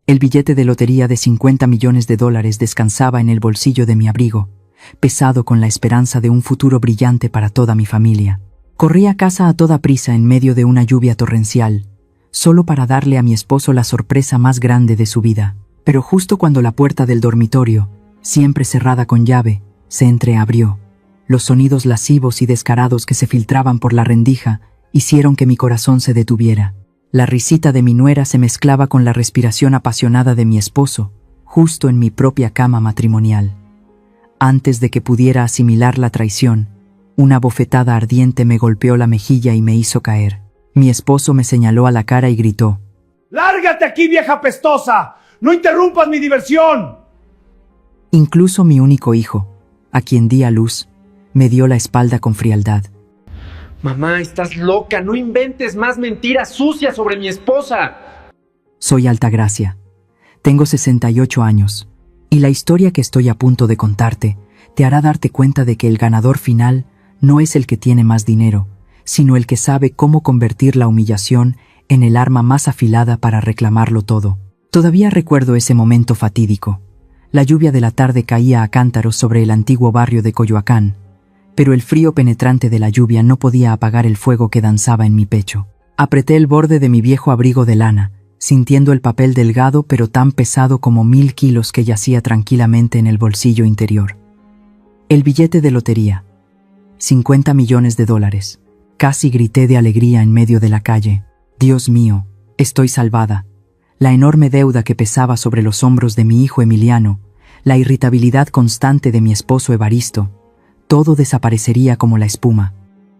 El billete de lotería de 50 millones de dólares descansaba en el bolsillo de mi abrigo, pesado con la esperanza de un futuro brillante para toda mi familia. Corrí a casa a toda prisa en medio de una lluvia torrencial, solo para darle a mi esposo la sorpresa más grande de su vida. Pero justo cuando la puerta del dormitorio, siempre cerrada con llave, se entreabrió, los sonidos lascivos y descarados que se filtraban por la rendija hicieron que mi corazón se detuviera. La risita de mi nuera se mezclaba con la respiración apasionada de mi esposo, justo en mi propia cama matrimonial. Antes de que pudiera asimilar la traición, una bofetada ardiente me golpeó la mejilla y me hizo caer. Mi esposo me señaló a la cara y gritó: ¡Lárgate aquí, vieja pestosa! ¡No interrumpas mi diversión! Incluso mi único hijo, a quien di a luz, me dio la espalda con frialdad. Mamá, estás loca, no inventes más mentiras sucias sobre mi esposa. Soy Altagracia. Tengo 68 años, y la historia que estoy a punto de contarte te hará darte cuenta de que el ganador final no es el que tiene más dinero, sino el que sabe cómo convertir la humillación en el arma más afilada para reclamarlo todo. Todavía recuerdo ese momento fatídico. La lluvia de la tarde caía a cántaros sobre el antiguo barrio de Coyoacán, pero el frío penetrante de la lluvia no podía apagar el fuego que danzaba en mi pecho. Apreté el borde de mi viejo abrigo de lana, sintiendo el papel delgado pero tan pesado como 1000 kilos que yacía tranquilamente en el bolsillo interior. El billete de lotería. 50 millones de dólares. Casi grité de alegría en medio de la calle. Dios mío, estoy salvada. La enorme deuda que pesaba sobre los hombros de mi hijo Emiliano, la irritabilidad constante de mi esposo Evaristo, todo desaparecería como la espuma.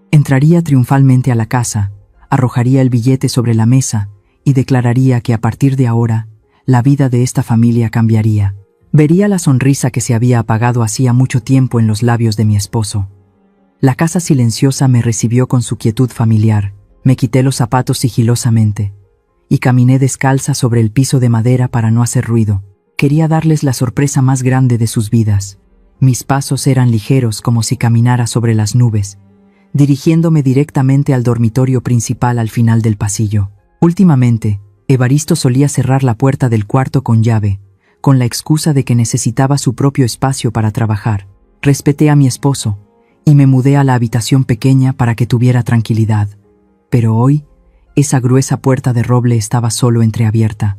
Entraría triunfalmente a la casa, arrojaría el billete sobre la mesa y declararía que a partir de ahora, la vida de esta familia cambiaría. Vería la sonrisa que se había apagado hacía mucho tiempo en los labios de mi esposo. La casa silenciosa me recibió con su quietud familiar. Me quité los zapatos sigilosamente y caminé descalza sobre el piso de madera para no hacer ruido. Quería darles la sorpresa más grande de sus vidas. Mis pasos eran ligeros como si caminara sobre las nubes, dirigiéndome directamente al dormitorio principal al final del pasillo. Últimamente, Evaristo solía cerrar la puerta del cuarto con llave, con la excusa de que necesitaba su propio espacio para trabajar. Respeté a mi esposo y me mudé a la habitación pequeña para que tuviera tranquilidad. Pero hoy, esa gruesa puerta de roble estaba solo entreabierta.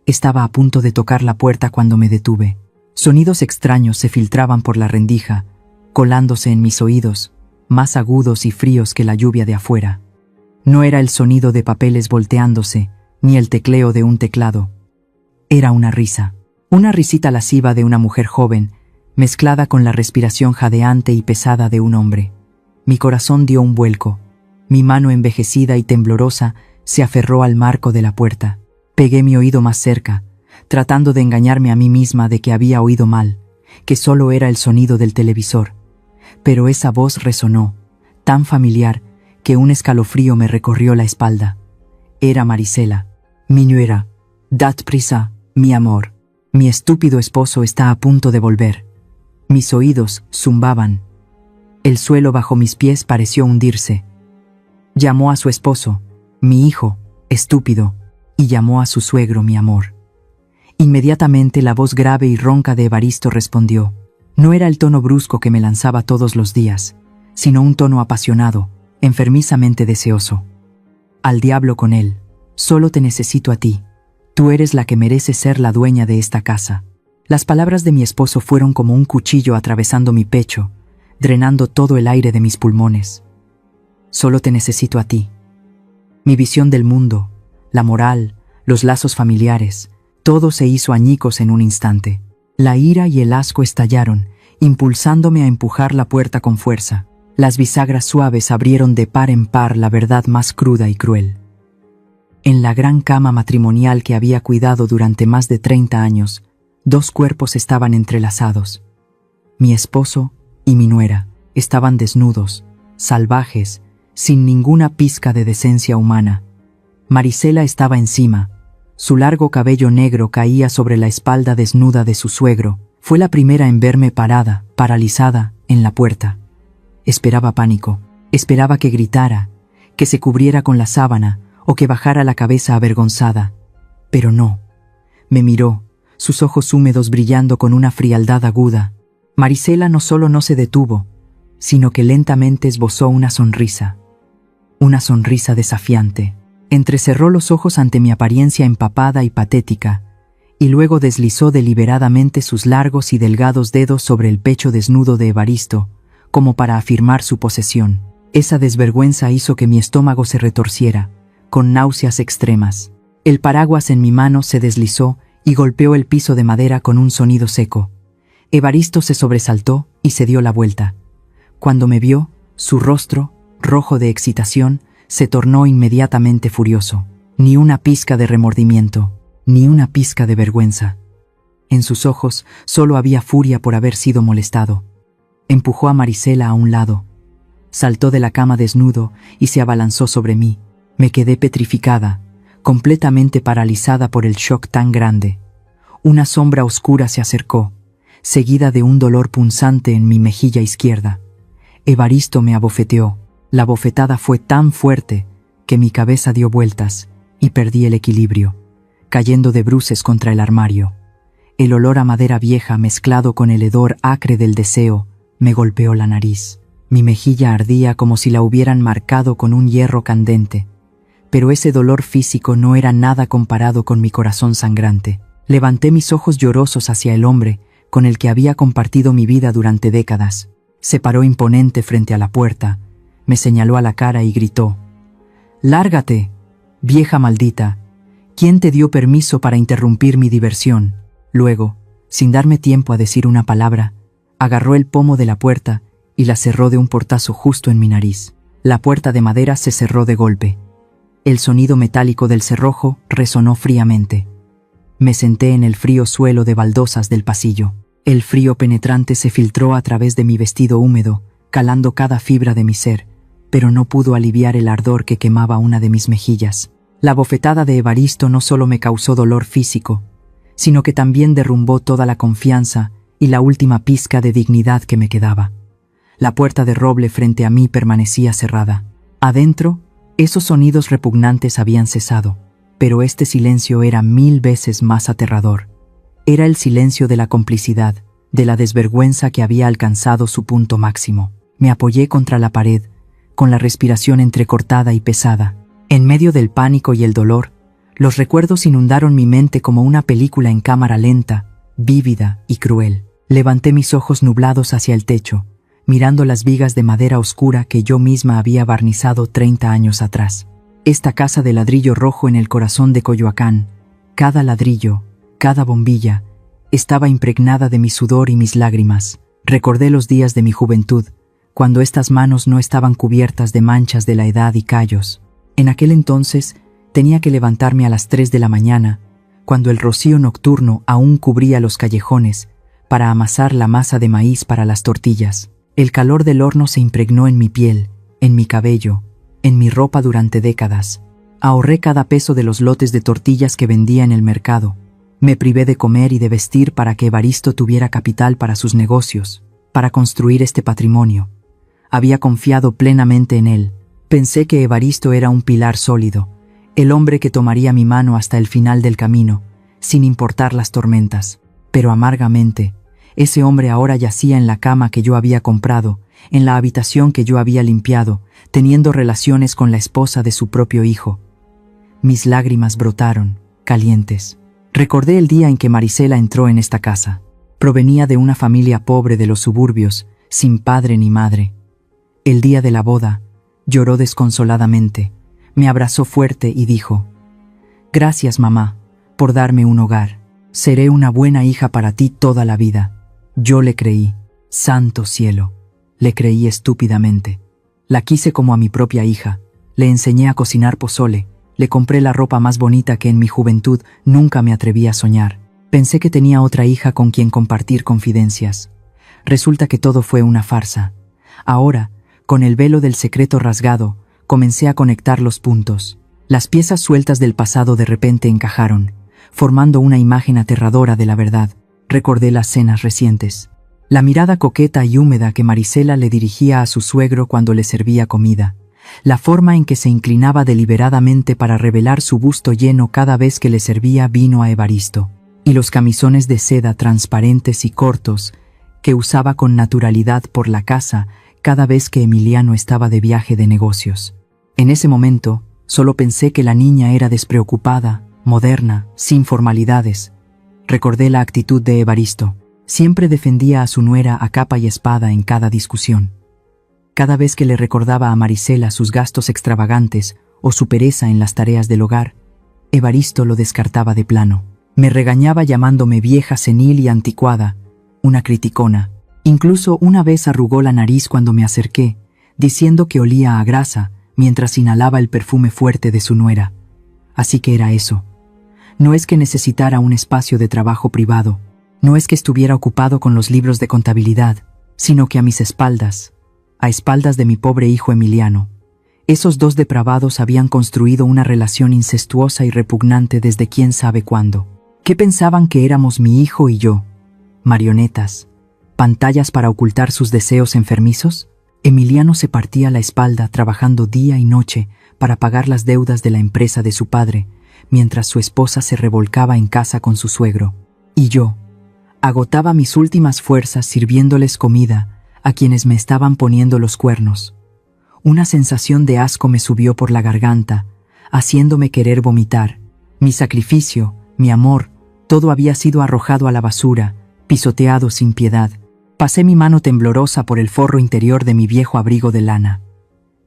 Estaba a punto de tocar la puerta cuando me detuve. Sonidos extraños se filtraban por la rendija, colándose en mis oídos, más agudos y fríos que la lluvia de afuera. No era el sonido de papeles volteándose, ni el tecleo de un teclado. Era una risa. Una risita lasciva de una mujer joven, mezclada con la respiración jadeante y pesada de un hombre. Mi corazón dio un vuelco. Mi mano envejecida y temblorosa se aferró al marco de la puerta. Pegué mi oído más cerca, tratando de engañarme a mí misma de que había oído mal, que solo era el sonido del televisor. Pero esa voz resonó, tan familiar, que un escalofrío me recorrió la espalda. Era Marisela, mi nuera. Dad prisa, mi amor. Mi estúpido esposo está a punto de volver. Mis oídos zumbaban. El suelo bajo mis pies pareció hundirse. Llamó a su esposo, mi hijo, estúpido, y llamó a su suegro, mi amor. Inmediatamente la voz grave y ronca de Evaristo respondió. No era el tono brusco que me lanzaba todos los días, sino un tono apasionado, enfermizamente deseoso. Al diablo con él, solo te necesito a ti. Tú eres la que merece ser la dueña de esta casa. Las palabras de mi esposo fueron como un cuchillo atravesando mi pecho, drenando todo el aire de mis pulmones. Solo te necesito a ti. Mi visión del mundo, la moral, los lazos familiares, todo se hizo añicos en un instante. La ira y el asco estallaron, impulsándome a empujar la puerta con fuerza. Las bisagras suaves abrieron de par en par la verdad más cruda y cruel. En la gran cama matrimonial que había cuidado durante más de 30 años, 2 cuerpos estaban entrelazados. Mi esposo y mi nuera estaban desnudos, salvajes, sin ninguna pizca de decencia humana. Marisela estaba encima. Su largo cabello negro caía sobre la espalda desnuda de su suegro. Fue la primera en verme parada, paralizada, en la puerta. Esperaba pánico. Esperaba que gritara, que se cubriera con la sábana o que bajara la cabeza avergonzada. Pero no. Me miró, sus ojos húmedos brillando con una frialdad aguda. Marisela no solo no se detuvo, sino que lentamente esbozó una sonrisa desafiante. Entrecerró los ojos ante mi apariencia empapada y patética, y luego deslizó deliberadamente sus largos y delgados dedos sobre el pecho desnudo de Evaristo, como para afirmar su posesión. Esa desvergüenza hizo que mi estómago se retorciera, con náuseas extremas. El paraguas en mi mano se deslizó y golpeó el piso de madera con un sonido seco. Evaristo se sobresaltó y se dio la vuelta. Cuando me vio, su rostro, rojo de excitación, se tornó inmediatamente furioso. Ni una pizca de remordimiento, ni una pizca de vergüenza. En sus ojos solo había furia por haber sido molestado. Empujó a Marisela a un lado. Saltó de la cama desnudo y se abalanzó sobre mí. Me quedé petrificada, completamente paralizada por el shock tan grande. Una sombra oscura se acercó, seguida de un dolor punzante en mi mejilla izquierda. Evaristo me abofeteó. La bofetada fue tan fuerte que mi cabeza dio vueltas y perdí el equilibrio, cayendo de bruces contra el armario. El olor a madera vieja mezclado con el hedor acre del deseo me golpeó la nariz. Mi mejilla ardía como si la hubieran marcado con un hierro candente, pero ese dolor físico no era nada comparado con mi corazón sangrante. Levanté mis ojos llorosos hacia el hombre con el que había compartido mi vida durante décadas. Se paró imponente frente a la puerta, me señaló a la cara y gritó: «¡Lárgate, vieja maldita! ¿Quién te dio permiso para interrumpir mi diversión?». Luego, sin darme tiempo a decir una palabra, agarró el pomo de la puerta y la cerró de un portazo justo en mi nariz. La puerta de madera se cerró de golpe. El sonido metálico del cerrojo resonó fríamente. Me senté en el frío suelo de baldosas del pasillo. El frío penetrante se filtró a través de mi vestido húmedo, calando cada fibra de mi ser, pero no pudo aliviar el ardor que quemaba una de mis mejillas. La bofetada de Evaristo no solo me causó dolor físico, sino que también derrumbó toda la confianza y la última pizca de dignidad que me quedaba. La puerta de roble frente a mí permanecía cerrada. Adentro, esos sonidos repugnantes habían cesado, pero este silencio era 1000 veces más aterrador. Era el silencio de la complicidad, de la desvergüenza que había alcanzado su punto máximo. Me apoyé contra la pared, con la respiración entrecortada y pesada. En medio del pánico y el dolor, los recuerdos inundaron mi mente como una película en cámara lenta, vívida y cruel. Levanté mis ojos nublados hacia el techo, mirando las vigas de madera oscura que yo misma había barnizado 30 años atrás. Esta casa de ladrillo rojo en el corazón de Coyoacán, cada ladrillo, cada bombilla, estaba impregnada de mi sudor y mis lágrimas. Recordé los días de mi juventud, cuando estas manos no estaban cubiertas de manchas de la edad y callos. En aquel entonces tenía que levantarme a las 3 de la mañana, cuando el rocío nocturno aún cubría los callejones, para amasar la masa de maíz para las tortillas. El calor del horno se impregnó en mi piel, en mi cabello, en mi ropa durante décadas. Ahorré cada peso de los lotes de tortillas que vendía en el mercado. Me privé de comer y de vestir para que Evaristo tuviera capital para sus negocios, para construir este patrimonio. Había confiado plenamente en él. Pensé que Evaristo era un pilar sólido, el hombre que tomaría mi mano hasta el final del camino, sin importar las tormentas. Pero amargamente, ese hombre ahora yacía en la cama que yo había comprado, en la habitación que yo había limpiado, teniendo relaciones con la esposa de su propio hijo. Mis lágrimas brotaron, calientes. Recordé el día en que Marisela entró en esta casa. Provenía de una familia pobre de los suburbios, sin padre ni madre. El día de la boda, lloró desconsoladamente, me abrazó fuerte y dijo: «Gracias, mamá, por darme un hogar. Seré una buena hija para ti toda la vida». Yo le creí. Santo cielo. Le creí estúpidamente. La quise como a mi propia hija. Le enseñé a cocinar pozole. Le compré la ropa más bonita que en mi juventud nunca me atreví a soñar. Pensé que tenía otra hija con quien compartir confidencias. Resulta que todo fue una farsa. Ahora, con el velo del secreto rasgado, comencé a conectar los puntos. Las piezas sueltas del pasado de repente encajaron, formando una imagen aterradora de la verdad. Recordé las cenas recientes. La mirada coqueta y húmeda que Marisela le dirigía a su suegro cuando le servía comida. la forma en que se inclinaba deliberadamente para revelar su busto lleno cada vez que le servía vino a Evaristo, y los camisones de seda transparentes y cortos que usaba con naturalidad por la casa cada vez que Emiliano estaba de viaje de negocios. En ese momento, solo pensé que la niña era despreocupada, moderna, sin formalidades. Recordé la actitud de Evaristo. Siempre defendía a su nuera a capa y espada en cada discusión. Cada vez que le recordaba a Marisela sus gastos extravagantes o su pereza en las tareas del hogar, Evaristo lo descartaba de plano. Me regañaba llamándome vieja senil y anticuada, una criticona. Incluso una vez arrugó la nariz cuando me acerqué, diciendo que olía a grasa mientras inhalaba el perfume fuerte de su nuera. Así que era eso. No es que necesitara un espacio de trabajo privado, no es que estuviera ocupado con los libros de contabilidad, sino que a mis espaldas, a espaldas de mi pobre hijo Emiliano, esos dos depravados habían construido una relación incestuosa y repugnante desde quién sabe cuándo. ¿Qué pensaban que éramos mi hijo y yo? ¿Marionetas? ¿Pantallas para ocultar sus deseos enfermizos? Emiliano se partía la espalda trabajando día y noche para pagar las deudas de la empresa de su padre, mientras su esposa se revolcaba en casa con su suegro. Y yo agotaba mis últimas fuerzas sirviéndoles comida a quienes me estaban poniendo los cuernos. Una sensación de asco me subió por la garganta, haciéndome querer vomitar. Mi sacrificio, mi amor, todo había sido arrojado a la basura, pisoteado sin piedad. Pasé mi mano temblorosa por el forro interior de mi viejo abrigo de lana.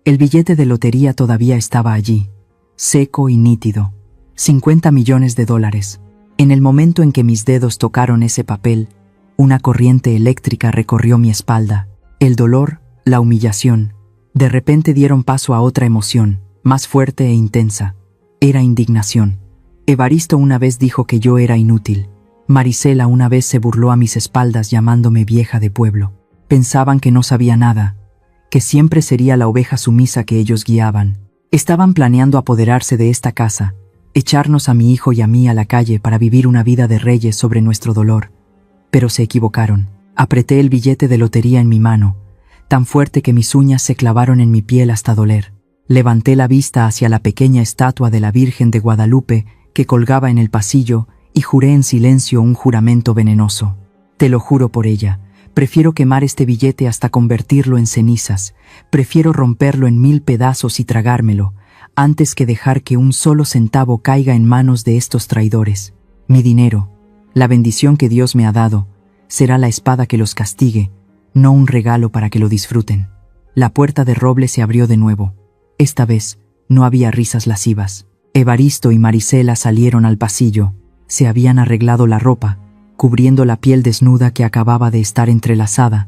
El billete de lotería todavía estaba allí, seco y nítido. 50 millones de dólares. En el momento en que mis dedos tocaron ese papel, una corriente eléctrica recorrió mi espalda. El dolor, la humillación, de repente dieron paso a otra emoción, más fuerte e intensa. Era indignación. Evaristo una vez dijo que yo era inútil. Marisela una vez se burló a mis espaldas llamándome vieja de pueblo. Pensaban que no sabía nada, que siempre sería la oveja sumisa que ellos guiaban. Estaban planeando apoderarse de esta casa, echarnos a mi hijo y a mí a la calle para vivir una vida de reyes sobre nuestro dolor. Pero se equivocaron. Apreté el billete de lotería en mi mano, tan fuerte que mis uñas se clavaron en mi piel hasta doler. Levanté la vista hacia la pequeña estatua de la Virgen de Guadalupe que colgaba en el pasillo y juré en silencio un juramento venenoso. Te lo juro por ella, prefiero quemar este billete hasta convertirlo en cenizas, prefiero romperlo en 1000 pedazos y tragármelo, antes que dejar que un solo centavo caiga en manos de estos traidores. Mi dinero, la bendición que Dios me ha dado, será la espada que los castigue, no un regalo para que lo disfruten. La puerta de roble se abrió de nuevo. Esta vez no había risas lascivas. Evaristo y Marisela salieron al pasillo. Se habían arreglado la ropa, cubriendo la piel desnuda que acababa de estar entrelazada,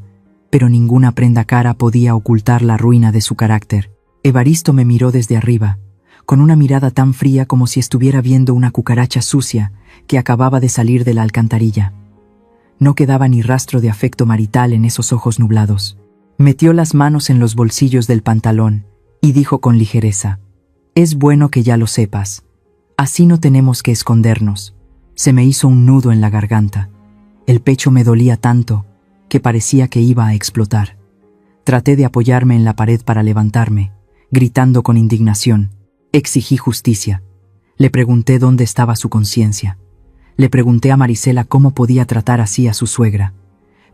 pero ninguna prenda cara podía ocultar la ruina de su carácter. Evaristo me miró desde arriba, con una mirada tan fría como si estuviera viendo una cucaracha sucia que acababa de salir de la alcantarilla. No quedaba ni rastro de afecto marital en esos ojos nublados. Metió las manos en los bolsillos del pantalón y dijo con ligereza: «Es bueno que ya lo sepas. Así no tenemos que escondernos». Se me hizo un nudo en la garganta. El pecho me dolía tanto que parecía que iba a explotar. Traté de apoyarme en la pared para levantarme, gritando con indignación. Exigí justicia. Le pregunté dónde estaba su conciencia. Le pregunté a Marisela cómo podía tratar así a su suegra.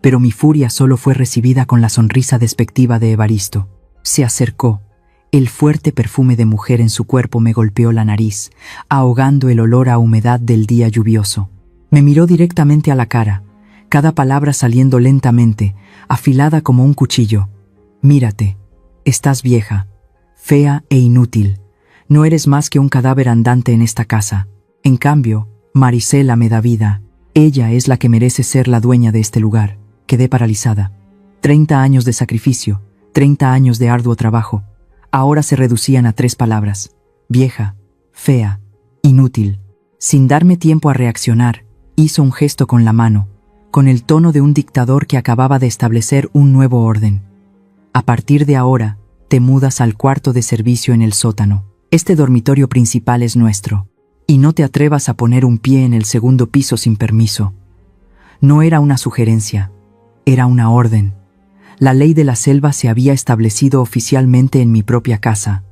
Pero mi furia solo fue recibida con la sonrisa despectiva de Evaristo. Se acercó. El fuerte perfume de mujer en su cuerpo me golpeó la nariz, ahogando el olor a humedad del día lluvioso. Me miró directamente a la cara, cada palabra saliendo lentamente, afilada como un cuchillo. «Mírate. Estás vieja, fea e inútil. No eres más que un cadáver andante en esta casa. En cambio, Marisela me da vida. Ella es la que merece ser la dueña de este lugar». Quedé paralizada. 30 años de sacrificio, 30 años de arduo trabajo. Ahora se reducían a 3 palabras: vieja, fea, inútil. Sin darme tiempo a reaccionar, hizo un gesto con la mano, con el tono de un dictador que acababa de establecer un nuevo orden. «A partir de ahora, te mudas al cuarto de servicio en el sótano. Este dormitorio principal es nuestro, y no te atrevas a poner un pie en el segundo piso sin permiso». No era una sugerencia, era una orden. La ley de la selva se había establecido oficialmente en mi propia casa.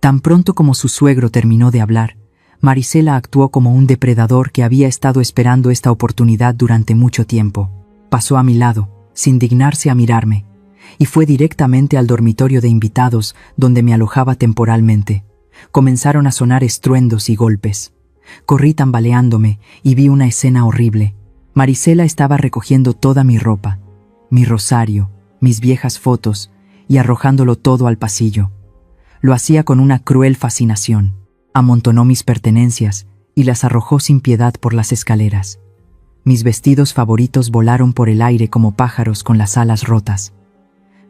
Tan pronto como su suegro terminó de hablar, Marisela actuó como un depredador que había estado esperando esta oportunidad durante mucho tiempo. Pasó a mi lado, sin dignarse a mirarme, y fue directamente al dormitorio de invitados donde me alojaba temporalmente. Comenzaron a sonar estruendos y golpes. Corrí tambaleándome y vi una escena horrible. Marisela estaba recogiendo toda mi ropa, mi rosario, mis viejas fotos, y arrojándolo todo al pasillo. Lo hacía con una cruel fascinación. Amontonó mis pertenencias y las arrojó sin piedad por las escaleras. Mis vestidos favoritos volaron por el aire como pájaros con las alas rotas.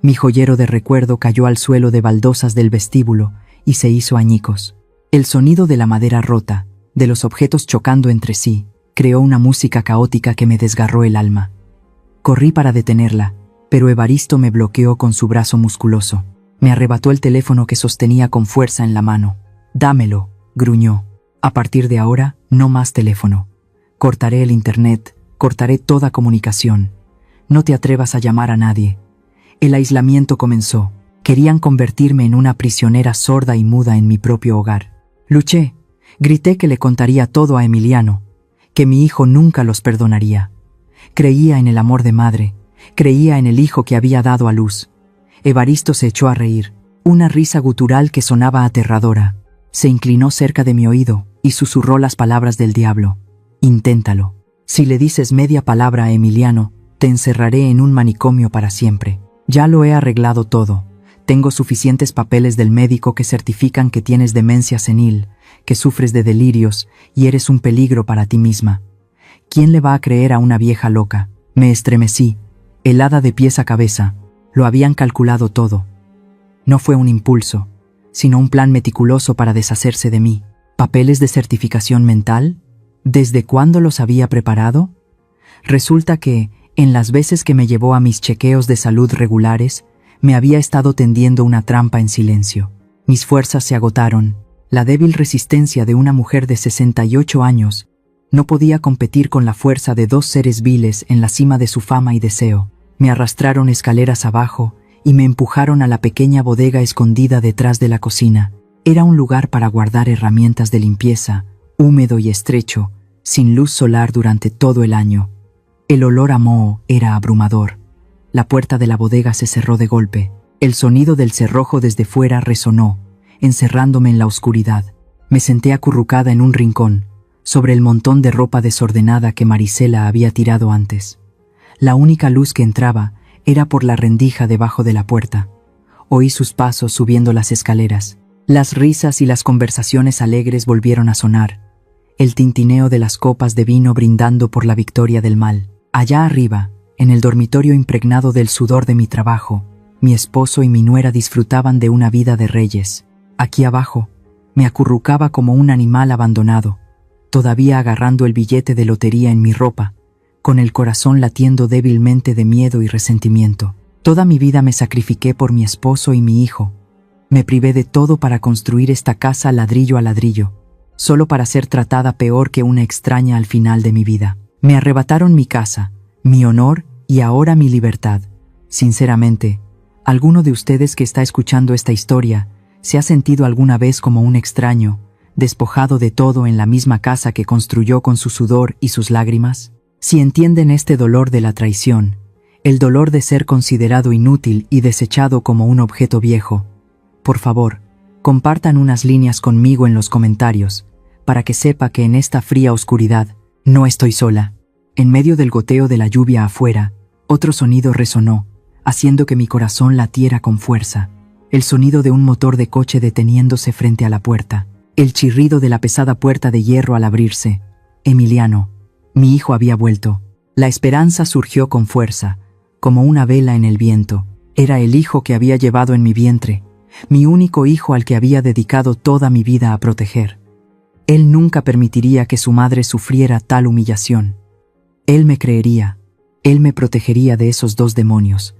Mi joyero de recuerdo cayó al suelo de baldosas del vestíbulo y se hizo añicos. El sonido de la madera rota, de los objetos chocando entre sí, creó una música caótica que me desgarró el alma. Corrí para detenerla, pero Evaristo me bloqueó con su brazo musculoso. Me arrebató el teléfono que sostenía con fuerza en la mano. «Dámelo», gruñó. «A partir de ahora, no más teléfono. Cortaré el internet, cortaré toda comunicación. No te atrevas a llamar a nadie». El aislamiento comenzó. Querían convertirme en una prisionera sorda y muda en mi propio hogar. Luché. Grité que le contaría todo a Emiliano, que mi hijo nunca los perdonaría. Creía en el amor de madre, creía en el hijo que había dado a luz. Evaristo se echó a reír, una risa gutural que sonaba aterradora. Se inclinó cerca de mi oído y susurró las palabras del diablo. «Inténtalo. Si le dices media palabra a Emiliano, te encerraré en un manicomio para siempre. Ya lo he arreglado todo. Tengo suficientes papeles del médico que certifican que tienes demencia senil, que sufres de delirios y eres un peligro para ti misma. ¿Quién le va a creer a una vieja loca?» Me estremecí, helada de pies a cabeza. Lo habían calculado todo. No fue un impulso, sino un plan meticuloso para deshacerse de mí. ¿Papeles de certificación mental? ¿Desde cuándo los había preparado? Resulta que, en las veces que me llevó a mis chequeos de salud regulares, me había estado tendiendo una trampa en silencio. Mis fuerzas se agotaron. La débil resistencia de una mujer de 68 años no podía competir con la fuerza de dos seres viles en la cima de su fama y deseo. Me arrastraron escaleras abajo y me empujaron a la pequeña bodega escondida detrás de la cocina. Era un lugar para guardar herramientas de limpieza, húmedo y estrecho, sin luz solar durante todo el año. El olor a moho era abrumador. La puerta de la bodega se cerró de golpe. El sonido del cerrojo desde fuera resonó, encerrándome en la oscuridad. Me senté acurrucada en un rincón, sobre el montón de ropa desordenada que Marisela había tirado antes. La única luz que entraba era por la rendija debajo de la puerta. Oí sus pasos subiendo las escaleras. Las risas y las conversaciones alegres volvieron a sonar. El tintineo de las copas de vino brindando por la victoria del mal. Allá arriba, en el dormitorio impregnado del sudor de mi trabajo, mi esposo y mi nuera disfrutaban de una vida de reyes. Aquí abajo, me acurrucaba como un animal abandonado, todavía agarrando el billete de lotería en mi ropa, con el corazón latiendo débilmente de miedo y resentimiento. Toda mi vida me sacrifiqué por mi esposo y mi hijo. Me privé de todo para construir esta casa ladrillo a ladrillo, solo para ser tratada peor que una extraña al final de mi vida. Me arrebataron mi casa, mi honor y ahora mi libertad. Sinceramente, ¿alguno de ustedes que está escuchando esta historia se ha sentido alguna vez como un extraño, despojado de todo en la misma casa que construyó con su sudor y sus lágrimas? Si entienden este dolor de la traición, el dolor de ser considerado inútil y desechado como un objeto viejo, por favor, compartan unas líneas conmigo en los comentarios, para que sepa que en esta fría oscuridad no estoy sola. En medio del goteo de la lluvia afuera, otro sonido resonó, haciendo que mi corazón latiera con fuerza. El sonido de un motor de coche deteniéndose frente a la puerta. El chirrido de la pesada puerta de hierro al abrirse. Emiliano. Mi hijo había vuelto. La esperanza surgió con fuerza, como una vela en el viento. Era el hijo que había llevado en mi vientre, mi único hijo al que había dedicado toda mi vida a proteger. Él nunca permitiría que su madre sufriera tal humillación. Él me creería, él me protegería de esos dos demonios.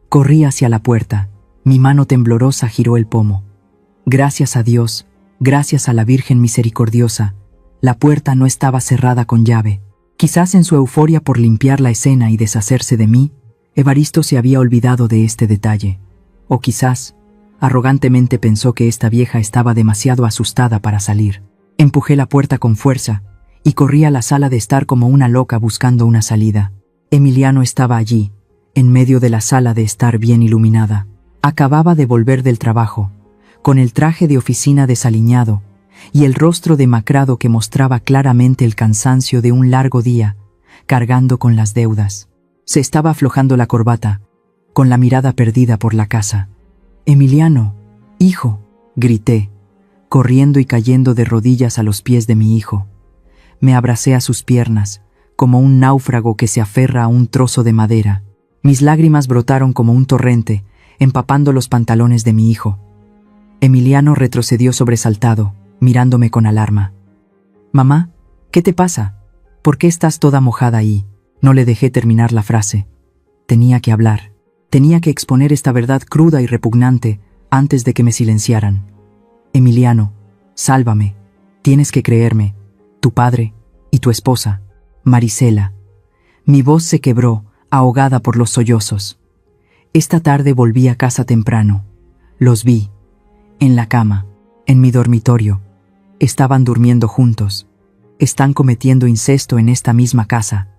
Corrí hacia la puerta, mi mano temblorosa giró el pomo. Gracias a Dios, gracias a la Virgen misericordiosa, la puerta no estaba cerrada con llave. Quizás en su euforia por limpiar la escena y deshacerse de mí, Evaristo se había olvidado de este detalle, o quizás, arrogantemente pensó que esta vieja estaba demasiado asustada para salir. Empujé la puerta con fuerza y corrí a la sala de estar como una loca buscando una salida. Emiliano estaba allí, en medio de la sala de estar bien iluminada. Acababa de volver del trabajo, con el traje de oficina desaliñado y el rostro demacrado que mostraba claramente el cansancio de un largo día, cargando con las deudas. Se estaba aflojando la corbata, con la mirada perdida por la casa. «Emiliano, hijo», grité, corriendo y cayendo de rodillas a los pies de mi hijo. Me abracé a sus piernas, como un náufrago que se aferra a un trozo de madera. Mis lágrimas brotaron como un torrente, empapando los pantalones de mi hijo. Emiliano retrocedió sobresaltado, mirándome con alarma. «Mamá, ¿qué te pasa? ¿Por qué estás toda mojada ahí?». No le dejé terminar la frase. Tenía que hablar. Tenía que exponer esta verdad cruda y repugnante antes de que me silenciaran. «Emiliano, sálvame. Tienes que creerme. Tu padre y tu esposa, Marisela». Mi voz se quebró, ahogada por los sollozos. Esta tarde volví a casa temprano. Los vi. En la cama, en mi dormitorio. Estaban durmiendo juntos. Están cometiendo incesto en esta misma casa.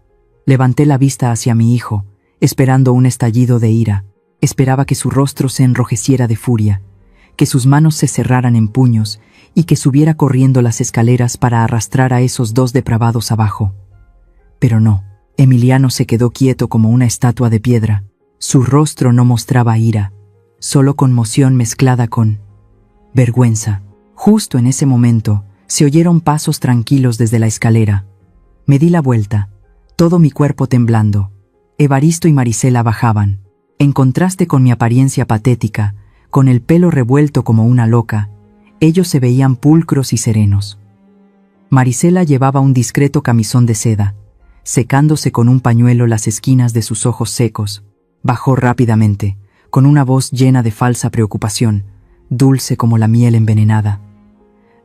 Levanté la vista hacia mi hijo, esperando un estallido de ira. Esperaba que su rostro se enrojeciera de furia, que sus manos se cerraran en puños y que subiera corriendo las escaleras para arrastrar a esos dos depravados abajo. Pero no. Emiliano se quedó quieto como una estatua de piedra. Su rostro no mostraba ira, solo conmoción mezclada con vergüenza. Justo en ese momento, se oyeron pasos tranquilos desde la escalera. Me di la vuelta, todo mi cuerpo temblando. Evaristo y Marisela bajaban. En contraste con mi apariencia patética, con el pelo revuelto como una loca, ellos se veían pulcros y serenos. Marisela llevaba un discreto camisón de seda, secándose con un pañuelo las esquinas de sus ojos secos. Bajó rápidamente, con una voz llena de falsa preocupación, dulce como la miel envenenada.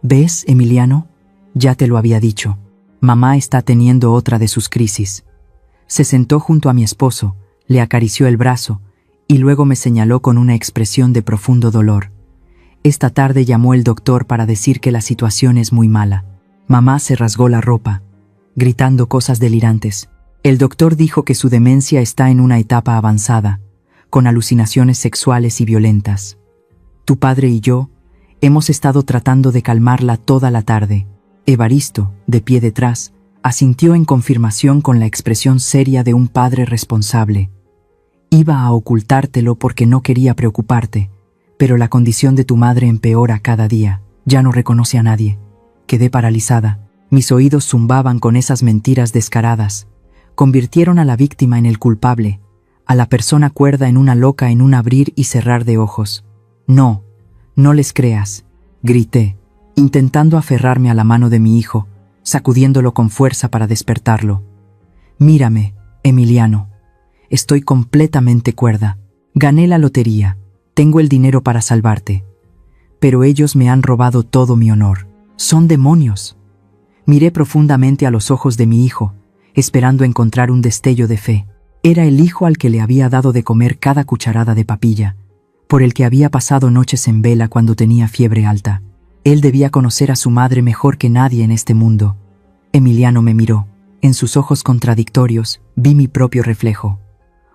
«¿Ves, Emiliano? Ya te lo había dicho. Mamá está teniendo otra de sus crisis». Se sentó junto a mi esposo, le acarició el brazo y luego me señaló con una expresión de profundo dolor. «Esta tarde llamó el doctor para decir que la situación es muy mala». Mamá se rasgó la ropa, gritando cosas delirantes. El doctor dijo que su demencia está en una etapa avanzada, con alucinaciones sexuales y violentas. Tu padre y yo hemos estado tratando de calmarla toda la tarde. Evaristo, de pie detrás, asintió en confirmación con la expresión seria de un padre responsable. Iba a ocultártelo porque no quería preocuparte, pero la condición de tu madre empeora cada día. Ya no reconoce a nadie. Quedé paralizada. Mis oídos zumbaban con esas mentiras descaradas. Convirtieron a la víctima en el culpable, a la persona cuerda en una loca en un abrir y cerrar de ojos. «No, no les creas», grité, intentando aferrarme a la mano de mi hijo, sacudiéndolo con fuerza para despertarlo. «Mírame, Emiliano. Estoy completamente cuerda. Gané la lotería. Tengo el dinero para salvarte. Pero ellos me han robado todo mi honor. Son demonios». Miré profundamente a los ojos de mi hijo, esperando encontrar un destello de fe. Era el hijo al que le había dado de comer cada cucharada de papilla, por el que había pasado noches en vela cuando tenía fiebre alta. Él debía conocer a su madre mejor que nadie en este mundo. Emiliano me miró. En sus ojos contradictorios vi mi propio reflejo.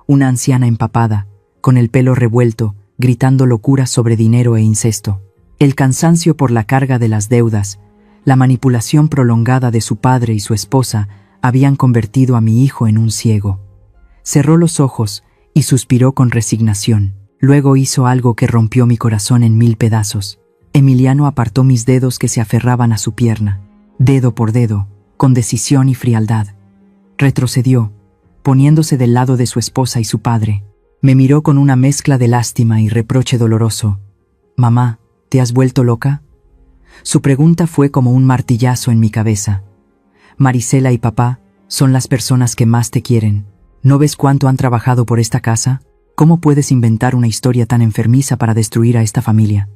Una anciana empapada, con el pelo revuelto, gritando locuras sobre dinero e incesto. El cansancio por la carga de las deudas, la manipulación prolongada de su padre y su esposa habían convertido a mi hijo en un ciego. Cerró los ojos y suspiró con resignación. Luego hizo algo que rompió mi corazón en 1000 pedazos. Emiliano apartó mis dedos que se aferraban a su pierna, dedo por dedo, con decisión y frialdad. Retrocedió, poniéndose del lado de su esposa y su padre. Me miró con una mezcla de lástima y reproche doloroso. «Mamá, ¿te has vuelto loca?». Su pregunta fue como un martillazo en mi cabeza. Marisela y papá son las personas que más te quieren. ¿No ves cuánto han trabajado por esta casa? ¿Cómo puedes inventar una historia tan enfermiza para destruir a esta familia?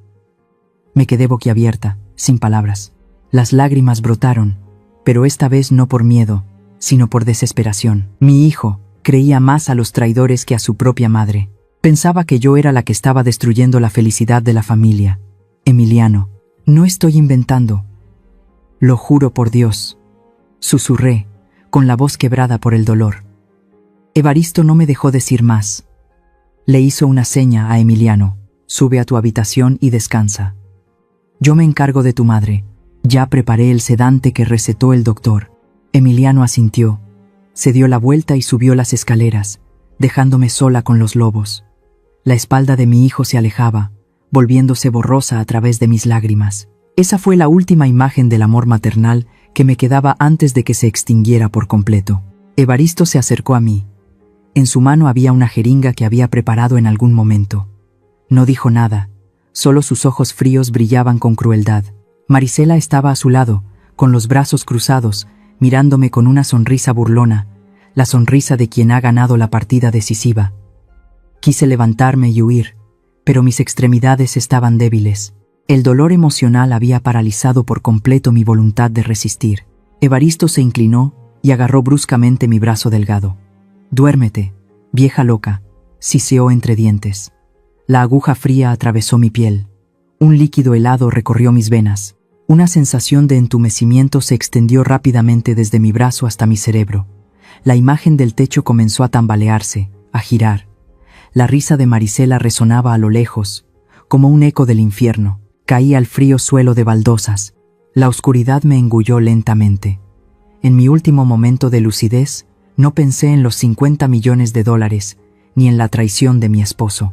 Me quedé boquiabierta, sin palabras. Las lágrimas brotaron, pero esta vez no por miedo, sino por desesperación. Mi hijo, Creía más a los traidores que a su propia madre. Pensaba que yo era la que estaba destruyendo la felicidad de la familia. Emiliano, no estoy inventando. Lo juro por Dios. Susurré, con la voz quebrada por el dolor. Evaristo no me dejó decir más. Le hizo una seña a Emiliano. Sube a tu habitación y descansa. Yo me encargo de tu madre. Ya preparé el sedante que recetó el doctor. Emiliano asintió. Se dio la vuelta y subió las escaleras, dejándome sola con los lobos. La espalda de mi hijo se alejaba, volviéndose borrosa a través de mis lágrimas. Esa fue la última imagen del amor maternal que me quedaba antes de que se extinguiera por completo. Evaristo se acercó a mí. En su mano había una jeringa que había preparado en algún momento. No dijo nada, solo sus ojos fríos brillaban con crueldad. Marisela estaba a su lado, con los brazos cruzados, mirándome con una sonrisa burlona, la sonrisa de quien ha ganado la partida decisiva. Quise levantarme y huir, pero mis extremidades estaban débiles. El dolor emocional había paralizado por completo mi voluntad de resistir. Evaristo se inclinó y agarró bruscamente mi brazo delgado. «Duérmete, vieja loca», siseó entre dientes. La aguja fría atravesó mi piel. Un líquido helado recorrió mis venas. Una sensación de entumecimiento se extendió rápidamente desde mi brazo hasta mi cerebro. La imagen del techo comenzó a tambalearse, a girar. La risa de Marisela resonaba a lo lejos, como un eco del infierno. Caí al frío suelo de baldosas. La oscuridad me engulló lentamente. En mi último momento de lucidez, no pensé en los $50 millones, ni en la traición de mi esposo.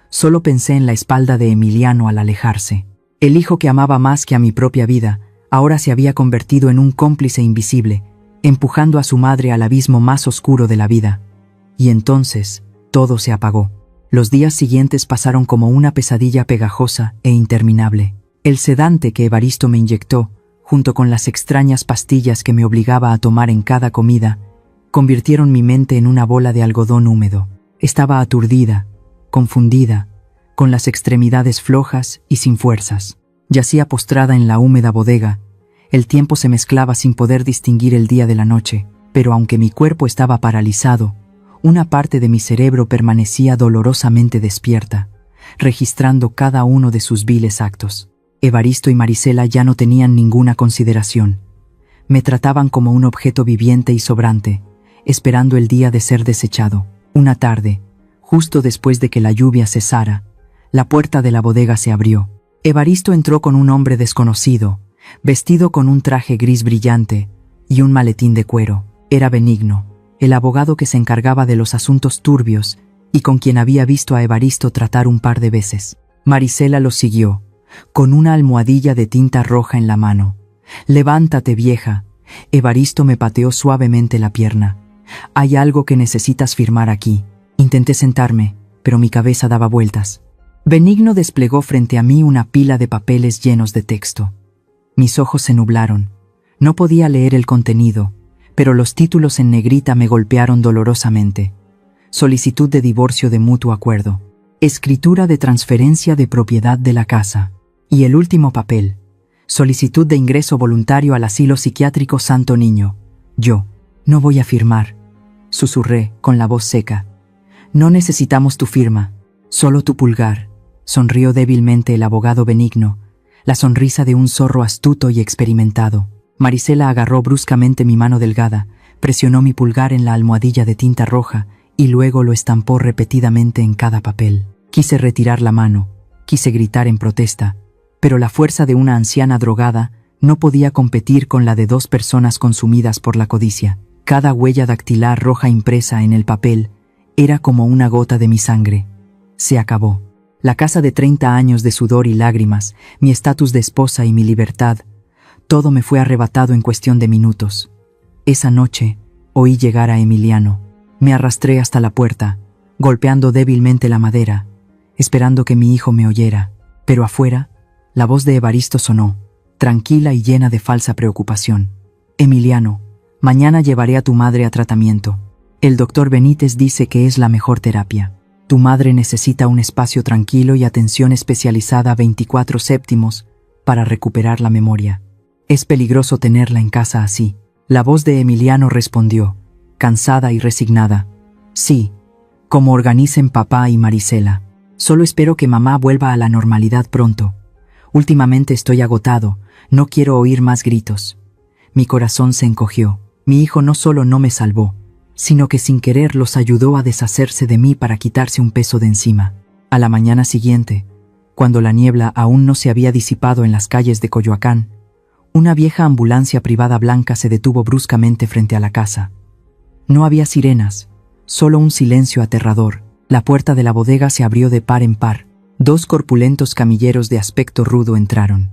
Solo pensé en la espalda de Emiliano al alejarse. El hijo que amaba más que a mi propia vida, ahora se había convertido en un cómplice invisible, empujando a su madre al abismo más oscuro de la vida. Y entonces, todo se apagó. Los días siguientes pasaron como una pesadilla pegajosa e interminable. El sedante que Evaristo me inyectó, junto con las extrañas pastillas que me obligaba a tomar en cada comida, convirtieron mi mente en una bola de algodón húmedo. Estaba aturdida, confundida, con las extremidades flojas y sin fuerzas. Yacía postrada en la húmeda bodega. El tiempo se mezclaba sin poder distinguir el día de la noche, pero aunque mi cuerpo estaba paralizado, una parte de mi cerebro permanecía dolorosamente despierta, registrando cada uno de sus viles actos. Evaristo y Marisela ya no tenían ninguna consideración. Me trataban como un objeto viviente y sobrante, esperando el día de ser desechado. Una tarde, justo después de que la lluvia cesara, la puerta de la bodega se abrió. Evaristo entró con un hombre desconocido, vestido con un traje gris brillante y un maletín de cuero. Era Benigno, el abogado que se encargaba de los asuntos turbios y con quien había visto a Evaristo tratar un par de veces. Marisela lo siguió, con una almohadilla de tinta roja en la mano. «Levántate, vieja». Evaristo me pateó suavemente la pierna. «Hay algo que necesitas firmar aquí». Intenté sentarme, pero mi cabeza daba vueltas. Benigno desplegó frente a mí una pila de papeles llenos de texto. Mis ojos se nublaron. No podía leer el contenido, pero los títulos en negrita me golpearon dolorosamente. Solicitud de divorcio de mutuo acuerdo. Escritura de transferencia de propiedad de la casa. Y el último papel. Solicitud de ingreso voluntario al asilo psiquiátrico Santo Niño. Yo. «No voy a firmar», susurré con la voz seca. «No necesitamos tu firma, solo tu pulgar», sonrió débilmente el abogado Benigno, la sonrisa de un zorro astuto y experimentado. Marisela agarró bruscamente mi mano delgada, presionó mi pulgar en la almohadilla de tinta roja y luego lo estampó repetidamente en cada papel. Quise retirar la mano, quise gritar en protesta, pero la fuerza de una anciana drogada no podía competir con la de dos personas consumidas por la codicia. Cada huella dactilar roja impresa en el papel era como una gota de mi sangre. Se acabó. La casa de 30 años de sudor y lágrimas, mi estatus de esposa y mi libertad, todo me fue arrebatado en cuestión de minutos. Esa noche, oí llegar a Emiliano. Me arrastré hasta la puerta, golpeando débilmente la madera, esperando que mi hijo me oyera. Pero afuera, la voz de Evaristo sonó, tranquila y llena de falsa preocupación. «Emiliano, mañana llevaré a tu madre a tratamiento. El doctor Benítez dice que es la mejor terapia. Tu madre necesita un espacio tranquilo y atención especializada 24/7 para recuperar la memoria. Es peligroso tenerla en casa así». La voz de Emiliano respondió, cansada y resignada. Sí, como organicen papá y Marisela. Solo espero que mamá vuelva a la normalidad pronto. Últimamente estoy agotado, no quiero oír más gritos. Mi corazón se encogió. Mi hijo no solo no me salvó, sino que sin querer los ayudó a deshacerse de mí para quitarse un peso de encima. A la mañana siguiente, cuando la niebla aún no se había disipado en las calles de Coyoacán, una vieja ambulancia privada blanca se detuvo bruscamente frente a la casa. No había sirenas, solo un silencio aterrador. La puerta de la bodega se abrió de par en par. 2 corpulentos camilleros de aspecto rudo entraron.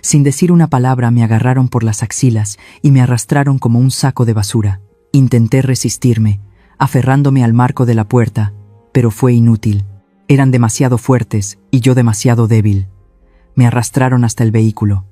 Sin decir una palabra me agarraron por las axilas y me arrastraron como un saco de basura. Intenté resistirme, aferrándome al marco de la puerta, pero fue inútil. Eran demasiado fuertes y yo demasiado débil. Me arrastraron hasta el vehículo.